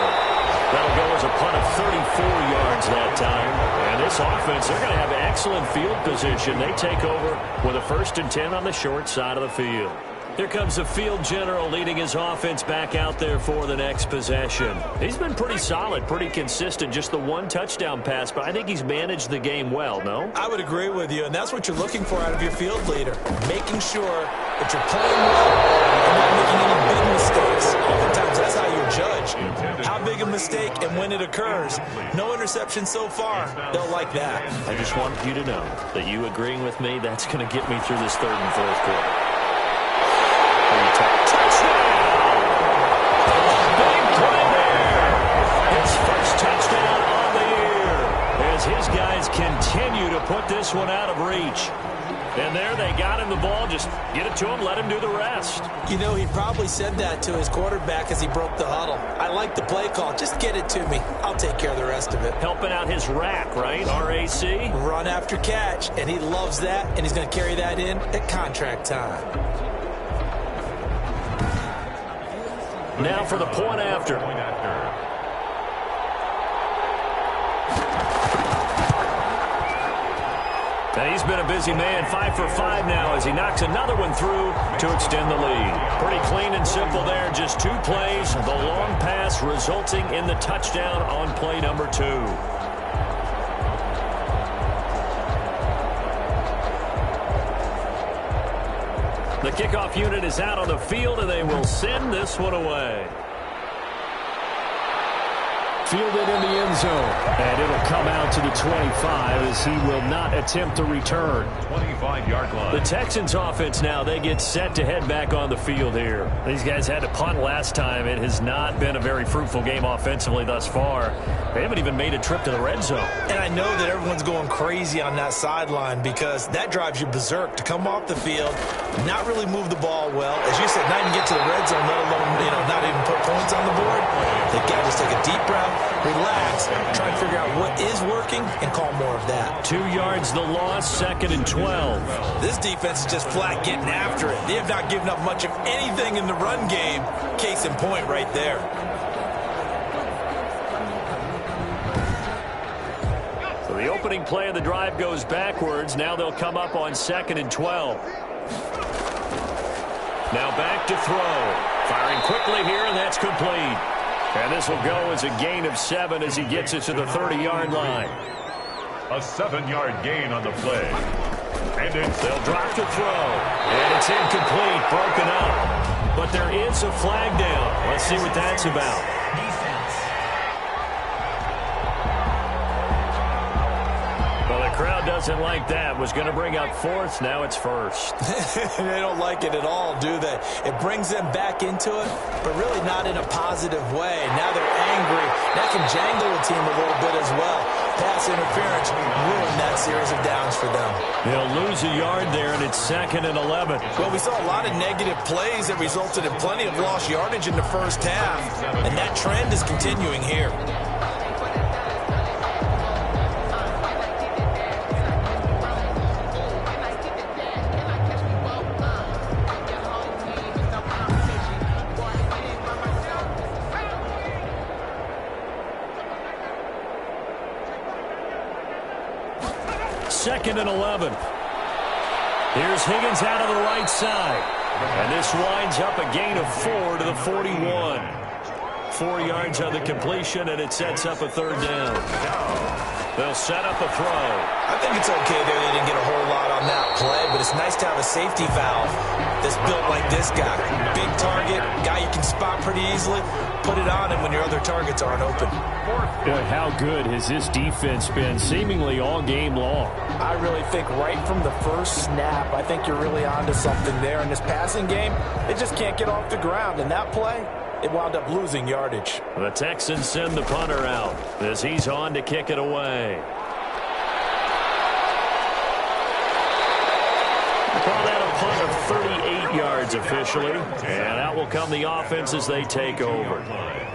That'll go as a punt of 34 yards that time. And this offense, they're going to have excellent field position. They take over with a 1st and 10 on the short side of the field. Here comes the field general leading his offense back out there for the next possession. He's been pretty solid, pretty consistent, just the 1 touchdown pass, but I think he's managed the game well, no? I would agree with you, and that's what you're looking for out of your field leader, making sure that you're playing well and not making any big mistakes. Oftentimes, that's how you're judged. How big a mistake and when it occurs. No interception so far. They'll like that. I just want you to know that you agreeing with me, that's going to get me through this third and fourth quarter. Touchdown! Big play there. His first touchdown on the year as his guys continue to put this one out of reach. And there they got him the ball. Just get it to him, let him do the rest. You know, he probably said that to his quarterback as he broke the huddle. I like the play call. Just get it to me. I'll take care of the rest of it. Helping out his rack, right? RAC? Run after catch. And he loves that, and he's going to carry that in at contract time. Now for the point after. And he's been a busy man, 5 for 5 now as he knocks another one through to extend the lead. Pretty clean and simple there, just 2 plays. The long pass resulting in the touchdown on play number 2. The kickoff unit is out on the field, and they will send this one away. Fielded in the end zone. And it'll come out to the 25 as he will not attempt to return. 25-yard line. The Texans offense now, they get set to head back on the field here. These guys had to punt last time. It has not been a very fruitful game offensively thus far. They haven't even made a trip to the red zone. And I know that everyone's going crazy on that sideline because that drives you berserk to come off the field, not really move the ball well. As you said, not even get to the red zone, let alone, not even put points on the board. They've got to just take a deep breath, relax, try and figure out what is working and call more of that. 2 yards the loss, 2nd and 12. This defense is just flat getting after it. They have not given up much of anything in the run game. Case in point right there. So the opening play of the drive goes backwards. Now they'll come up on 2nd and 12. Now back to throw. Firing quickly here, and that's complete. And this will go as a gain of 7 as he gets it to the 30-yard line. A 7-yard gain on the play. And they'll drop to throw. And it's incomplete, broken up. But there is a flag down. Let's see what that's about. Well, the crowd doesn't like that. Was going to bring up 4th. Now it's 1st. They don't like it at all, do they? It brings them back into it, but really not in a positive way. Now they're angry. That can jangle the team a little bit as well. Pass interference ruined that series of downs for them. They'll lose a yard there, and it's 2nd and 11. Well, we saw a lot of negative plays that resulted in plenty of lost yardage in the first half, and that trend is continuing here. Second and 11. Here's Higgins out of the right side. And this winds up a gain of 4 to the 41. 4 yards on the completion, and it sets up a 3rd down. They'll set up a throw. I think it's okay there. They didn't get a whole lot on that play, but it's nice to have a safety valve that's built like this guy. Big target, guy you can spot pretty easily. Put it on him when your other targets aren't open. Boy, how good has this defense been seemingly all game long? I really think right from the first snap, I think you're really onto something there. In this passing game, they just can't get off the ground. And that play, it wound up losing yardage. The Texans send the punter out as he's on to kick it away. Call that a punt of 38 yards officially. And out will come the offense as they take over.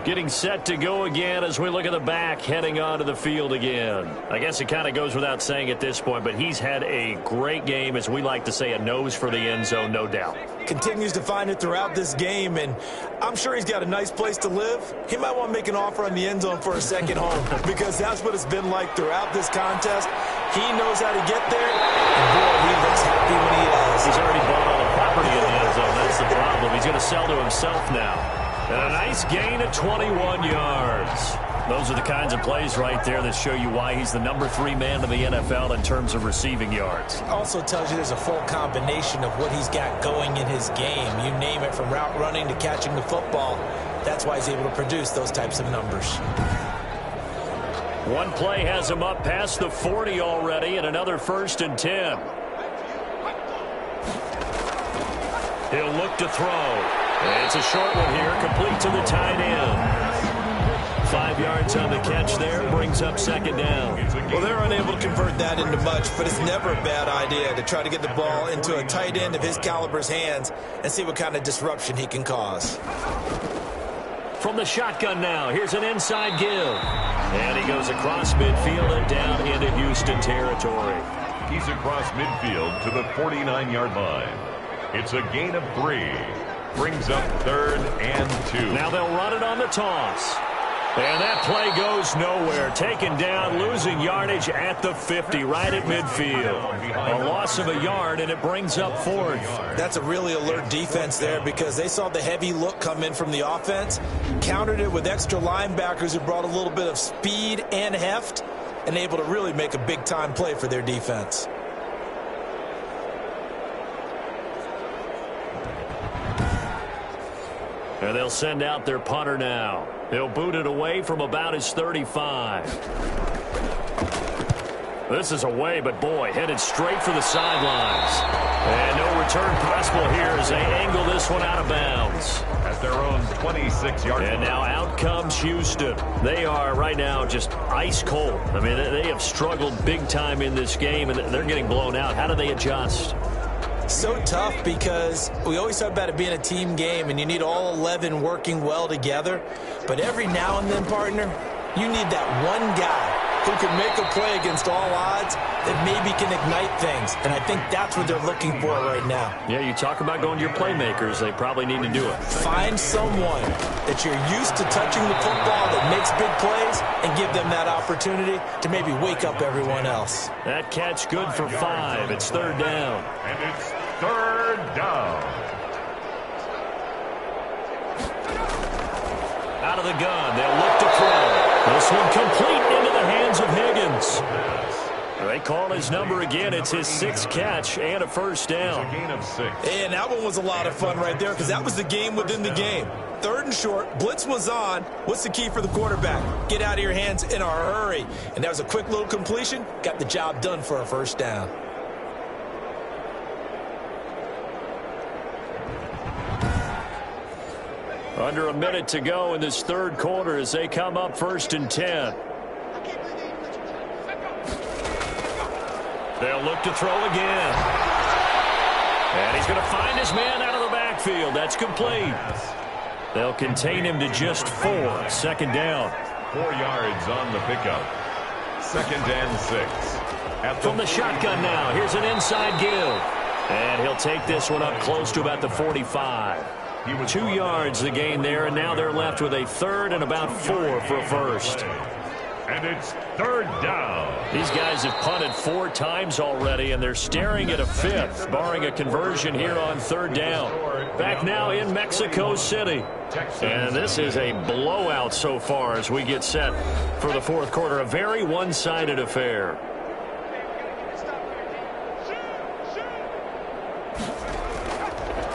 Getting set to go again as we look at the back heading onto the field again. I guess it kind of goes without saying at this point, but he's had a great game, as we like to say, a nose for the end zone, no doubt. Continues to find it throughout this game, and I'm sure he's got a nice place to live. He might want to make an offer on the end zone for a second home because that's what it's been like throughout this contest. He knows how to get there, and boy, he looks happy when he does. He's already bought all the property in the end zone. That's the problem. He's going to sell to himself now. And a nice gain of 21 yards. Those are the kinds of plays right there that show you why he's the number 3 man in the NFL in terms of receiving yards. Also tells you there's a full combination of what he's got going in his game. You name it, from route running to catching the football. That's why he's able to produce those types of numbers. One play has him up past the 40 already, and another 1st and 10. He'll look to throw. It's a short one here, complete to the tight end. 5 yards on the catch there, brings up 2nd down. Well, they're unable to convert that into much, but it's never a bad idea to try to get the ball into a tight end of his caliber's hands and see what kind of disruption he can cause. From the shotgun now, here's an inside give. And he goes across midfield and down into Houston territory. He's across midfield to the 49-yard line. It's a gain of 3. Brings up 3rd and 2. Now they'll run it on the toss. And that play goes nowhere. Taken down, losing yardage at the 50, right at midfield. A loss of a yard, and it brings up 4th. That's a really alert defense there because they saw the heavy look come in from the offense, countered it with extra linebackers who brought a little bit of speed and heft, and able to really make a big-time play for their defense. And they'll send out their punter now. He'll boot it away from about his 35. This is away, but boy, headed straight for the sidelines. And no return possible here as they angle this one out of bounds. At their own 26-yard line. And now out comes Houston. They are right now just ice cold. I mean, they have struggled big time in this game, and they're getting blown out. How do they adjust? So tough because we always talk about it being a team game, and you need all 11 working well together. But every now and then, partner, you need that one guy who can make a play against all odds that maybe can ignite things. And I think that's what they're looking for right now. Yeah, you talk about going to your playmakers. They probably need to do it. Find someone that you're used to touching the football that makes big plays and give them that opportunity to maybe wake up everyone else. That catch good for 5. It's third down. And it's third down. Out of the gun, they'll look to throw. This one complete into the hands of Higgins. They call his number again. It's his 6th catch and a first down. It's a gain of 6. And that one was a lot of fun right there because that was the game within the game. 3rd and short, blitz was on. What's the key for the quarterback? Get out of your hands in a hurry. And that was a quick little completion. Got the job done for a first down. Under a minute to go in this third quarter as they come up 1st and 10. They'll look to throw again. And he's going to find his man out of the backfield. That's complete. They'll contain him to just 4. 2nd down. 4 yards on the pickup. 2nd and 6. From the shotgun now, here's an inside give. And he'll take this one up close to about the 45. 2 yards the gain there, and now they're left with a 3rd and about 4 for a first. And it's third down. These guys have punted 4 times already, and they're staring at a 5th, barring a conversion here on 3rd down. Back now in Mexico City. And this is a blowout so far as we get set for the 4th quarter. A very one-sided affair.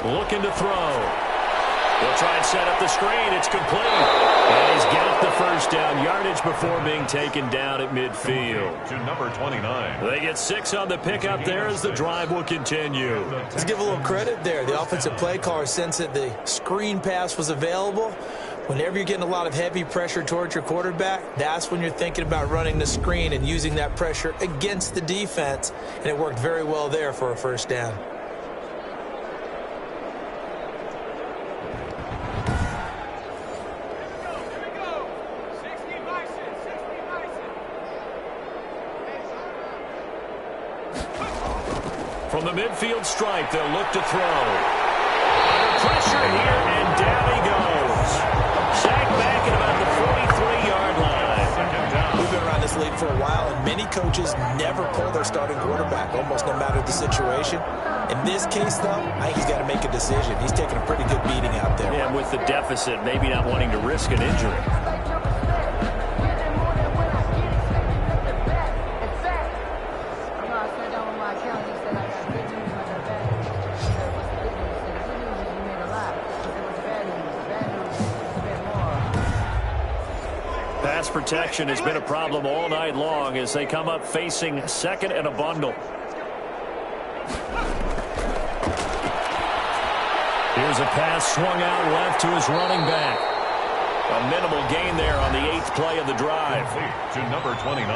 Looking to throw. They'll try and set up the screen. It's complete. And he's got the first down. Yardage before being taken down at midfield. To number 29. They get 6 on the pickup there as the drive will continue. Let's give a little credit there. The offensive play caller sensed that the screen pass was available. Whenever you're getting a lot of heavy pressure towards your quarterback, that's when you're thinking about running the screen and using that pressure against the defense. And it worked very well there for a first down. From the midfield stripe, they'll look to throw. Under pressure here, and down he goes. Sacked back at about the 43-yard line. We've been around this league for a while, and many coaches never pull their starting quarterback, almost no matter the situation. In this case, though, I think he's got to make a decision. He's taking a pretty good beating out there. Yeah, and with the deficit, maybe not wanting to risk an injury. Pass protection has been a problem all night long as they come up facing 2nd and a bundle. Here's a pass swung out left to his running back. A minimal gain there on the 8th play of the drive. To number 29.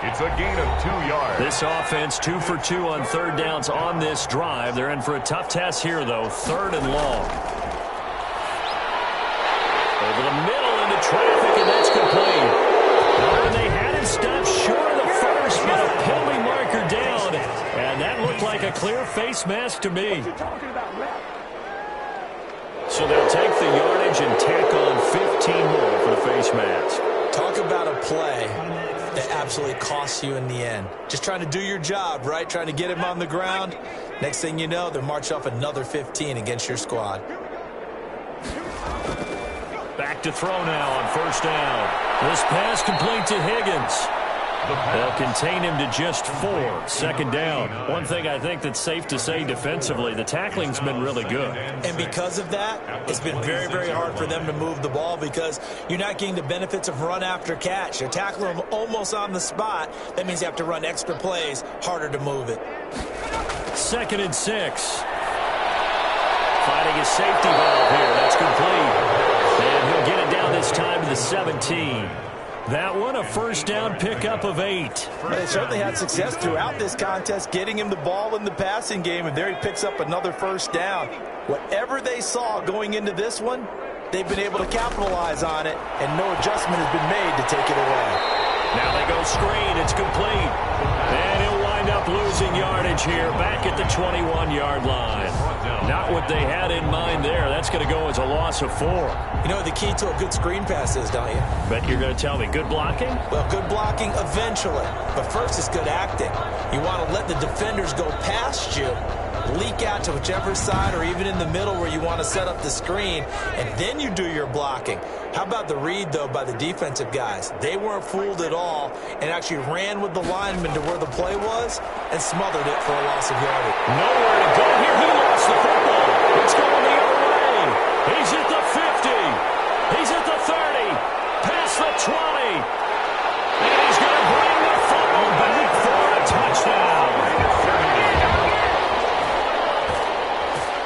It's a gain of 2 yards. This offense 2 for 2 on 3rd downs on this drive. They're in for a tough task here, though. 3rd and long. Over the middle into traffic, and that's complete. And they had it stopped short of the first, but a penalty marker down. And that looked like a clear face mask to me. So they'll take the yardage and tack on 15 more for the face mask. Talk about a play that absolutely costs you in the end. Just trying to do your job, right? Trying to get him on the ground. Next thing you know, they're march off another 15 against your squad. Back to throw now on 1st down. This pass complete to Higgins. They'll contain him to just 4. Second down. One thing I think that's safe to say defensively, the tackling's been really good. And because of that, it's been very, very hard for them to move the ball because you're not getting the benefits of run after catch. They're tackling them almost on the spot. That means you have to run extra plays, harder to move it. 2nd and 6. Finding his safety valve here. That's complete. And he'll get it down this time to the 17. That one, a first down pickup of 8. They certainly had success throughout this contest, getting him the ball in the passing game, and there he picks up another first down. Whatever they saw going into this one, they've been able to capitalize on it, and no adjustment has been made to take it away. Now they go screen. It's complete. And he'll wind up losing yardage here back at the 21-yard line. Not what they had in mind there. That's going to go as a loss of 4. You know what the key to a good screen pass is, don't you? Bet you're going to tell me good blocking? Well, good blocking eventually. But first is good acting. You want to let the defenders go past you, leak out to whichever side or even in the middle where you want to set up the screen, and then you do your blocking. How about the read, though, by the defensive guys? They weren't fooled at all and actually ran with the lineman to where the play was and smothered it for a loss of yardage. Nowhere to go here. He lost the football. It's going the other way. He's at the 50. He's at the 30. Past the 20. And he's going to bring the football back for a touchdown.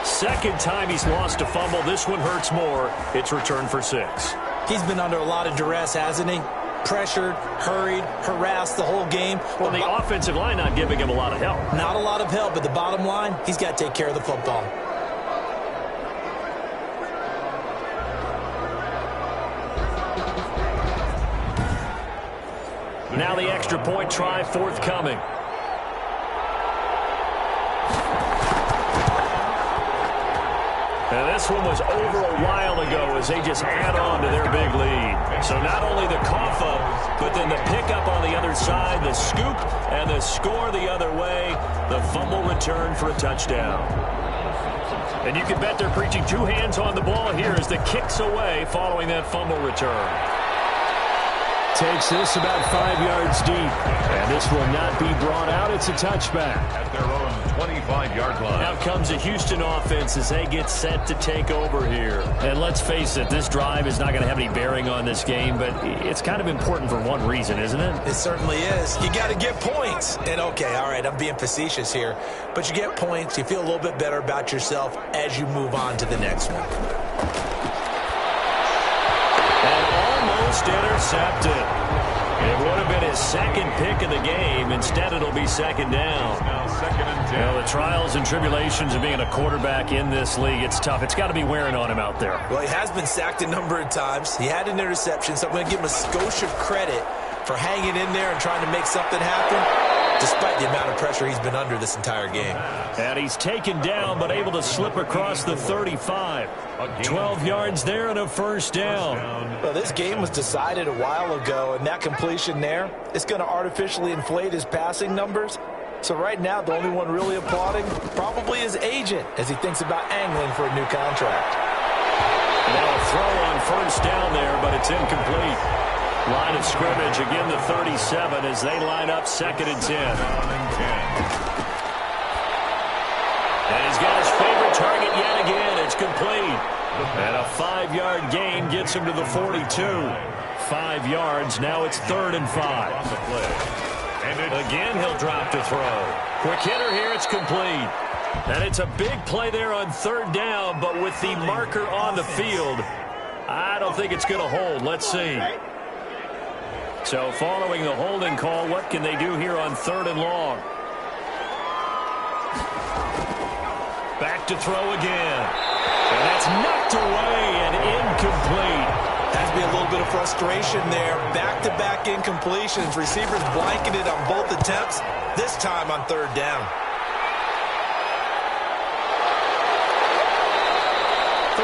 Second time he's lost a fumble. This one hurts more. It's returned for 6. He's been under a lot of duress, hasn't he? Pressured, hurried, harassed the whole game. Well, the offensive line not giving him a lot of help. Not a lot of help, but the bottom line, he's got to take care of the football. Now the extra point try forthcoming. And this one was over a while ago as they just add on to their big lead. So not only the cough up, but then the pickup on the other side, the scoop, and the score the other way. The fumble return for a touchdown. And you can bet they're preaching 2 hands on the ball here as the kick's away following that fumble return. Takes this about 5 yards deep. And this will not be brought out. It's a touchback. At their own 25-yard line. Now comes a Houston offense as they get set to take over here. And let's face it, this drive is not going to have any bearing on this game, but it's kind of important for one reason, isn't it? It certainly is. You got to get points. And okay, all right, I'm being facetious here, but you get points, you feel a little bit better about yourself as you move on to the next one. Intercepted. It would have been his second pick of the game. Instead, it'll be second down. Now 2nd and 10. Well, the trials and tribulations of being a quarterback in this league, it's tough. It's got to be wearing on him out there. Well, he has been sacked a number of times. He had an interception, so I'm going to give him a skosh of credit for hanging in there and trying to make something happen, despite the amount of pressure he's been under this entire game. And he's taken down, but able to slip across the 35. 12 yards there and a first down. Well, this game was decided a while ago, and that completion there is going to artificially inflate his passing numbers. So right now, the only one really applauding probably his agent as he thinks about angling for a new contract. Now a throw on first down there, but it's incomplete. Line of scrimmage, again the 37 as they line up 2nd and 10. And he's got his favorite target yet again. It's complete. And a 5-yard gain gets him to the 42. 5 yards. Now it's 3rd and 5. Again, he'll drop to throw. Quick hitter here. It's complete. And it's a big play there on 3rd down, but with the marker on the field, I don't think it's going to hold. Let's see. So following the holding call, what can they do here on 3rd and long? Back to throw again. And that's knocked away and incomplete. Has to be a little bit of frustration there. Back-to-back incompletions. Receivers blanketed on both attempts, this time on 3rd down.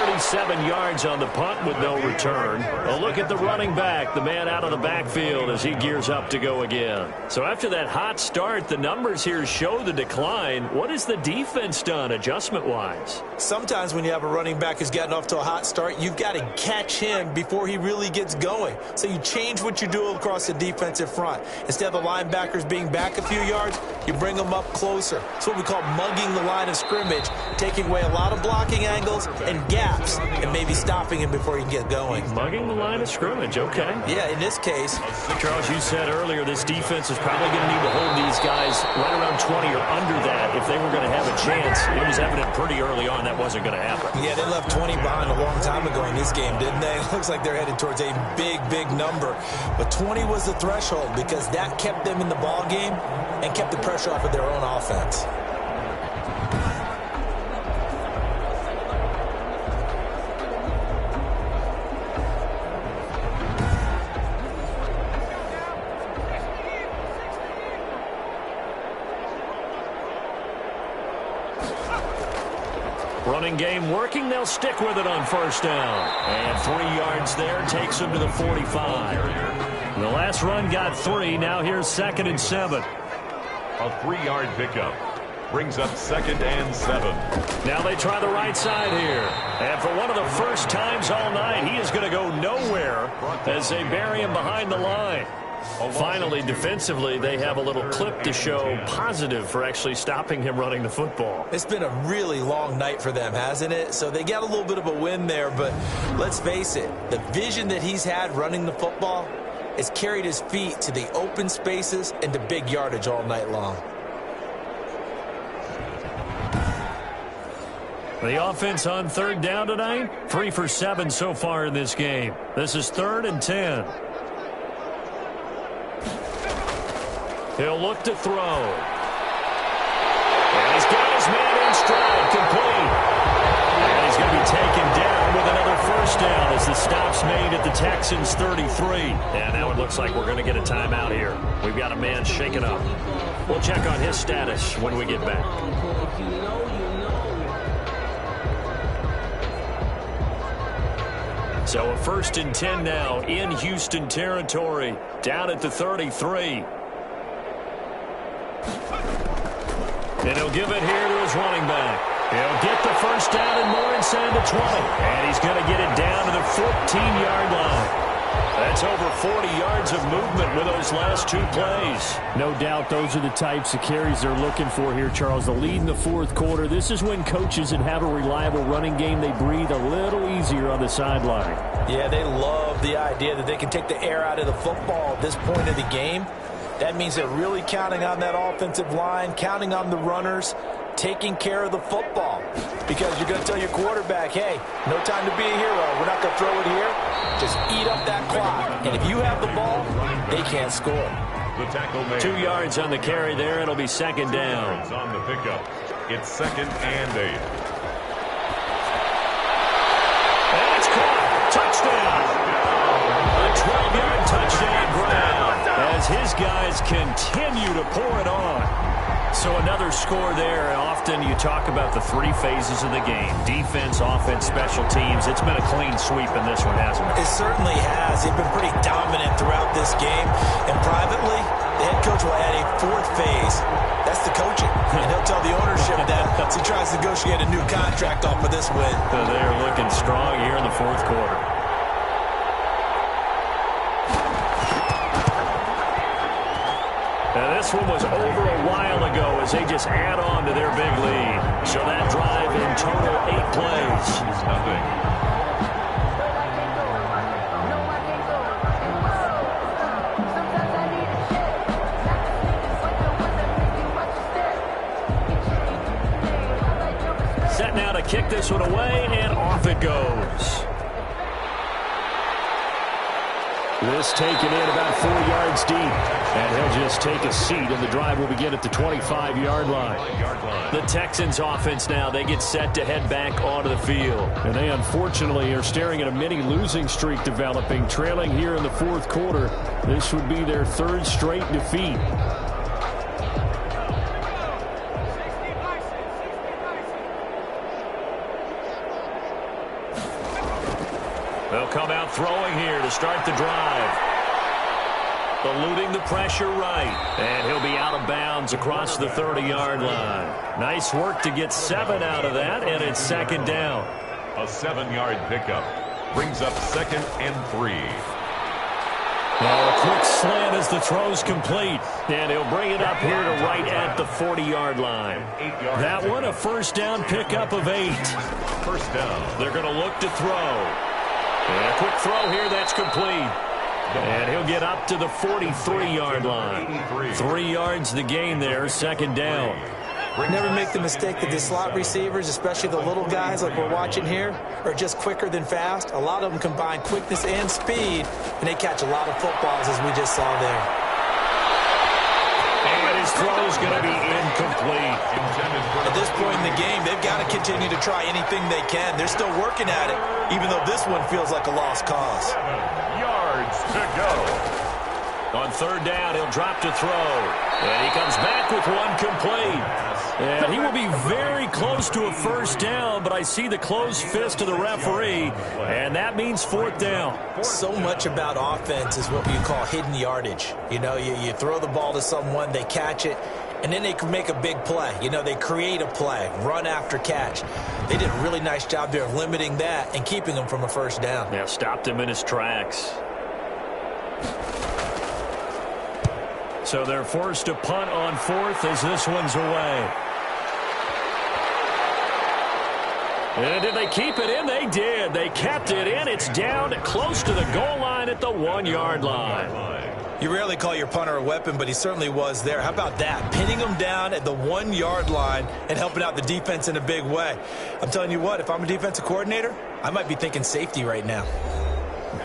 37 yards on the punt with no return. A look at the running back, the man out of the backfield as he gears up to go again. So after that hot start, the numbers here show the decline. What has the defense done adjustment-wise? Sometimes when you have a running back who's gotten off to a hot start, you've got to catch him before he really gets going. So you change what you do across the defensive front. Instead of the linebackers being back a few yards, you bring them up closer. It's what we call mugging the line of scrimmage, taking away a lot of blocking angles and gaps and maybe stopping him before he can get going. Mugging the line of scrimmage, okay. Yeah, in this case. Charles, you said earlier this defense is probably going to need to hold these guys right around 20 or under that if they were going to have a chance. It was evident pretty early on that wasn't going to happen. Yeah, they left 20 behind a long time ago in this game, didn't they? It looks like they're headed towards a big number. But 20 was the threshold because that kept them in the ball game and kept the pressure off of their own offense. Running game working. They'll stick with it on first down. And 3 yards there takes them to the 45. The last run got 3. Now here's 2nd and 7. A 3-yard pickup brings up 2nd and 7. Now they try the right side here. And for one of the first times all night, he is going to go nowhere as they bury him behind the line. Finally, defensively, they have a little clip to show positive for actually stopping him running the football. It's been a really long night for them, hasn't it? So they got a little bit of a win there, but let's face it, the vision that he's had running the football has carried his feet to the open spaces and to big yardage all night long. The offense on 3rd down tonight, 3 for 7 so far in this game. This is 3rd and 10. He'll look to throw. And he's got his man in stride, complete. And he's going to be taken down with another first down as the stop's made at the Texans' 33. And now it looks like we're going to get a timeout here. We've got a man shaken up. We'll check on his status when we get back. So a 1st and 10 now in Houston territory, down at the 33. And he'll give it here to his running back. He'll get the first down and more inside the 20. And he's going to get it down to the 14-yard line. That's over 40 yards of movement with those last 2 plays. No doubt those are the types of carries they're looking for here, Charles. The lead in the 4th quarter. This is when coaches that have a reliable running game, they breathe a little easier on the sideline. Yeah, they love the idea that they can take the air out of the football at this point of the game. That means they're really counting on that offensive line, counting on the runners, taking care of the football. Because you're going to tell your quarterback, hey, no time to be a hero. We're not going to throw it here. Just eat up that clock. And if you have the ball, they can't score. The tackle made. 2 yards on the carry there. It'll be 2nd down. On the pickup. It's 2nd and 8. And it's caught. Touchdown. A 12-yard touchdown grab as his guys continue to pour it on. So another score there. Often you talk about the 3 phases of the game. Defense, offense, special teams. It's been a clean sweep in this one, hasn't it? It certainly has. They've been pretty dominant throughout this game. And privately, the head coach will add a 4th phase. That's the coaching. And he'll tell the ownership that as he tries to negotiate a new contract off of this win. They're looking strong here in the 4th quarter. Now this one was over a while ago as they just add on to their big lead. So that drive in total 8 plays. Nothing. Set now to kick this one away, and off it goes. This taken in about 4 yards deep. And he'll just take a seat, and the drive will begin at the 25-yard line. The Texans offense now, they get set to head back onto the field. And they unfortunately are staring at a mini losing streak developing, trailing here in the 4th quarter. This would be their 3rd straight defeat. They'll come out throwing here to start the drive. Eluding the pressure right. And he'll be out of bounds across the 30-yard line. Nice work to get 7 out of that, and it's second down. A 7-yard pickup brings up 2nd and 3. Now a quick slant as the throw's complete. And he'll bring it up here to right at the 40-yard line. That one a first down pickup of 8. First down. They're going to look to throw. And a quick throw here, that's complete. And he'll get up to the 43-yard line. 3 yards the gain there, second down. Never make the mistake that the slot receivers, especially the little guys like we're watching here, are just quicker than fast. A lot of them combine quickness and speed, and they catch a lot of footballs, as we just saw there. And his throw is going to be incomplete. At this point in the game, they've got to continue to try anything they can. They're still working at it, even though this one feels like a lost cause. 7 yards to go. On third down, he'll drop to throw. And he comes back with one complete. And he will be very close to a first down, but I see the closed fist of the referee, and that means fourth down. So much about offense is what you call hidden yardage. You know, you throw the ball to someone, they catch it, and then they can make a big play. You know, they create a play, run after catch. They did a really nice job there of limiting that and keeping him from a first down. Yeah, stopped him in his tracks. So they're forced to punt on fourth as this one's away. And did they keep it in? They did. They kept it in. It's down close to the goal line at the 1-yard line. You rarely call your punter a weapon, but he certainly was there. How about that? Pinning him down at the 1-yard line and helping out the defense in a big way. I'm telling you what, if I'm a defensive coordinator, I might be thinking safety right now.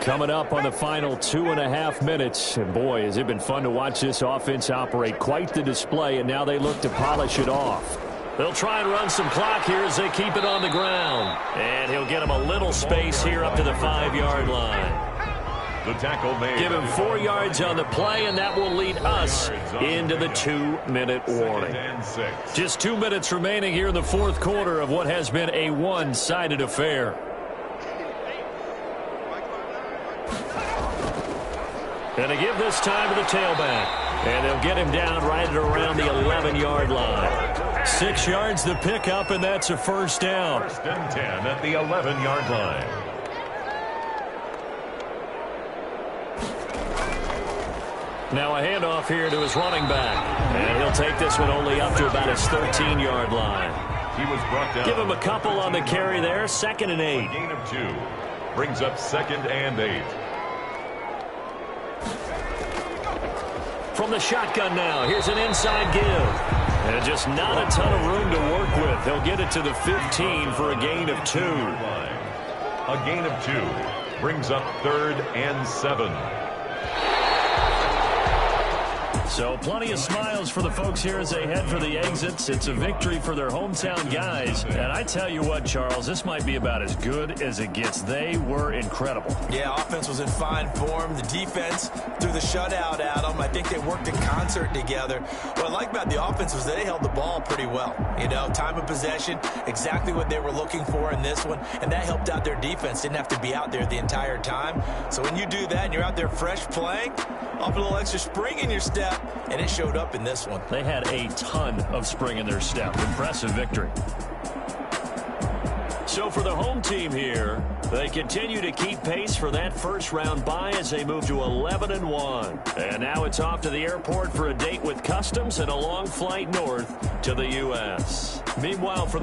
Coming up on the final 2.5 minutes. And boy, has it been fun to watch this offense operate. Quite the display, and now they look to polish it off. They'll try and run some clock here as they keep it on the ground. And he'll get him a little space here up to the 5-yard line. The tackle made. Give him 4 yards on the play, and that will lead us into the 2-minute warning. Just 2 minutes remaining here in the fourth quarter of what has been a one-sided affair. And they give this time to the tailback. And they'll get him down right at around the 11-yard line. 6 yards the pickup, and that's a first down. First and 10 at the 11-yard line. Now a handoff here to his running back. And he'll take this one only up to about his 13-yard line. He was brought down. Give him a couple on the carry there. 2nd and 8. A gain of 2. Brings up 2nd and 8. From the shotgun now, here's an inside give. And just not a ton of room to work with. He'll get it to the 15 for a gain of 2. A gain of 2 brings up 3rd and 7. So plenty of smiles for the folks here as they head for the exits. It's a victory for their hometown guys. And I tell you what, Charles, this might be about as good as it gets. They were incredible. Yeah, offense was in fine form. The defense threw the shutout at them. I think they worked in concert together. What I like about the offense was they held the ball pretty well. You know, time of possession, exactly what they were looking for in this one. And that helped out their defense. Didn't have to be out there the entire time. So when you do that and you're out there fresh playing, off a little extra spring in your step, and it showed up in this one. They had a ton of spring in their step. Impressive victory. So for the home team here, they continue to keep pace for that first-round bye as they move to 11-1. And now it's off to the airport for a date with Customs and a long flight north to the U.S. Meanwhile, for the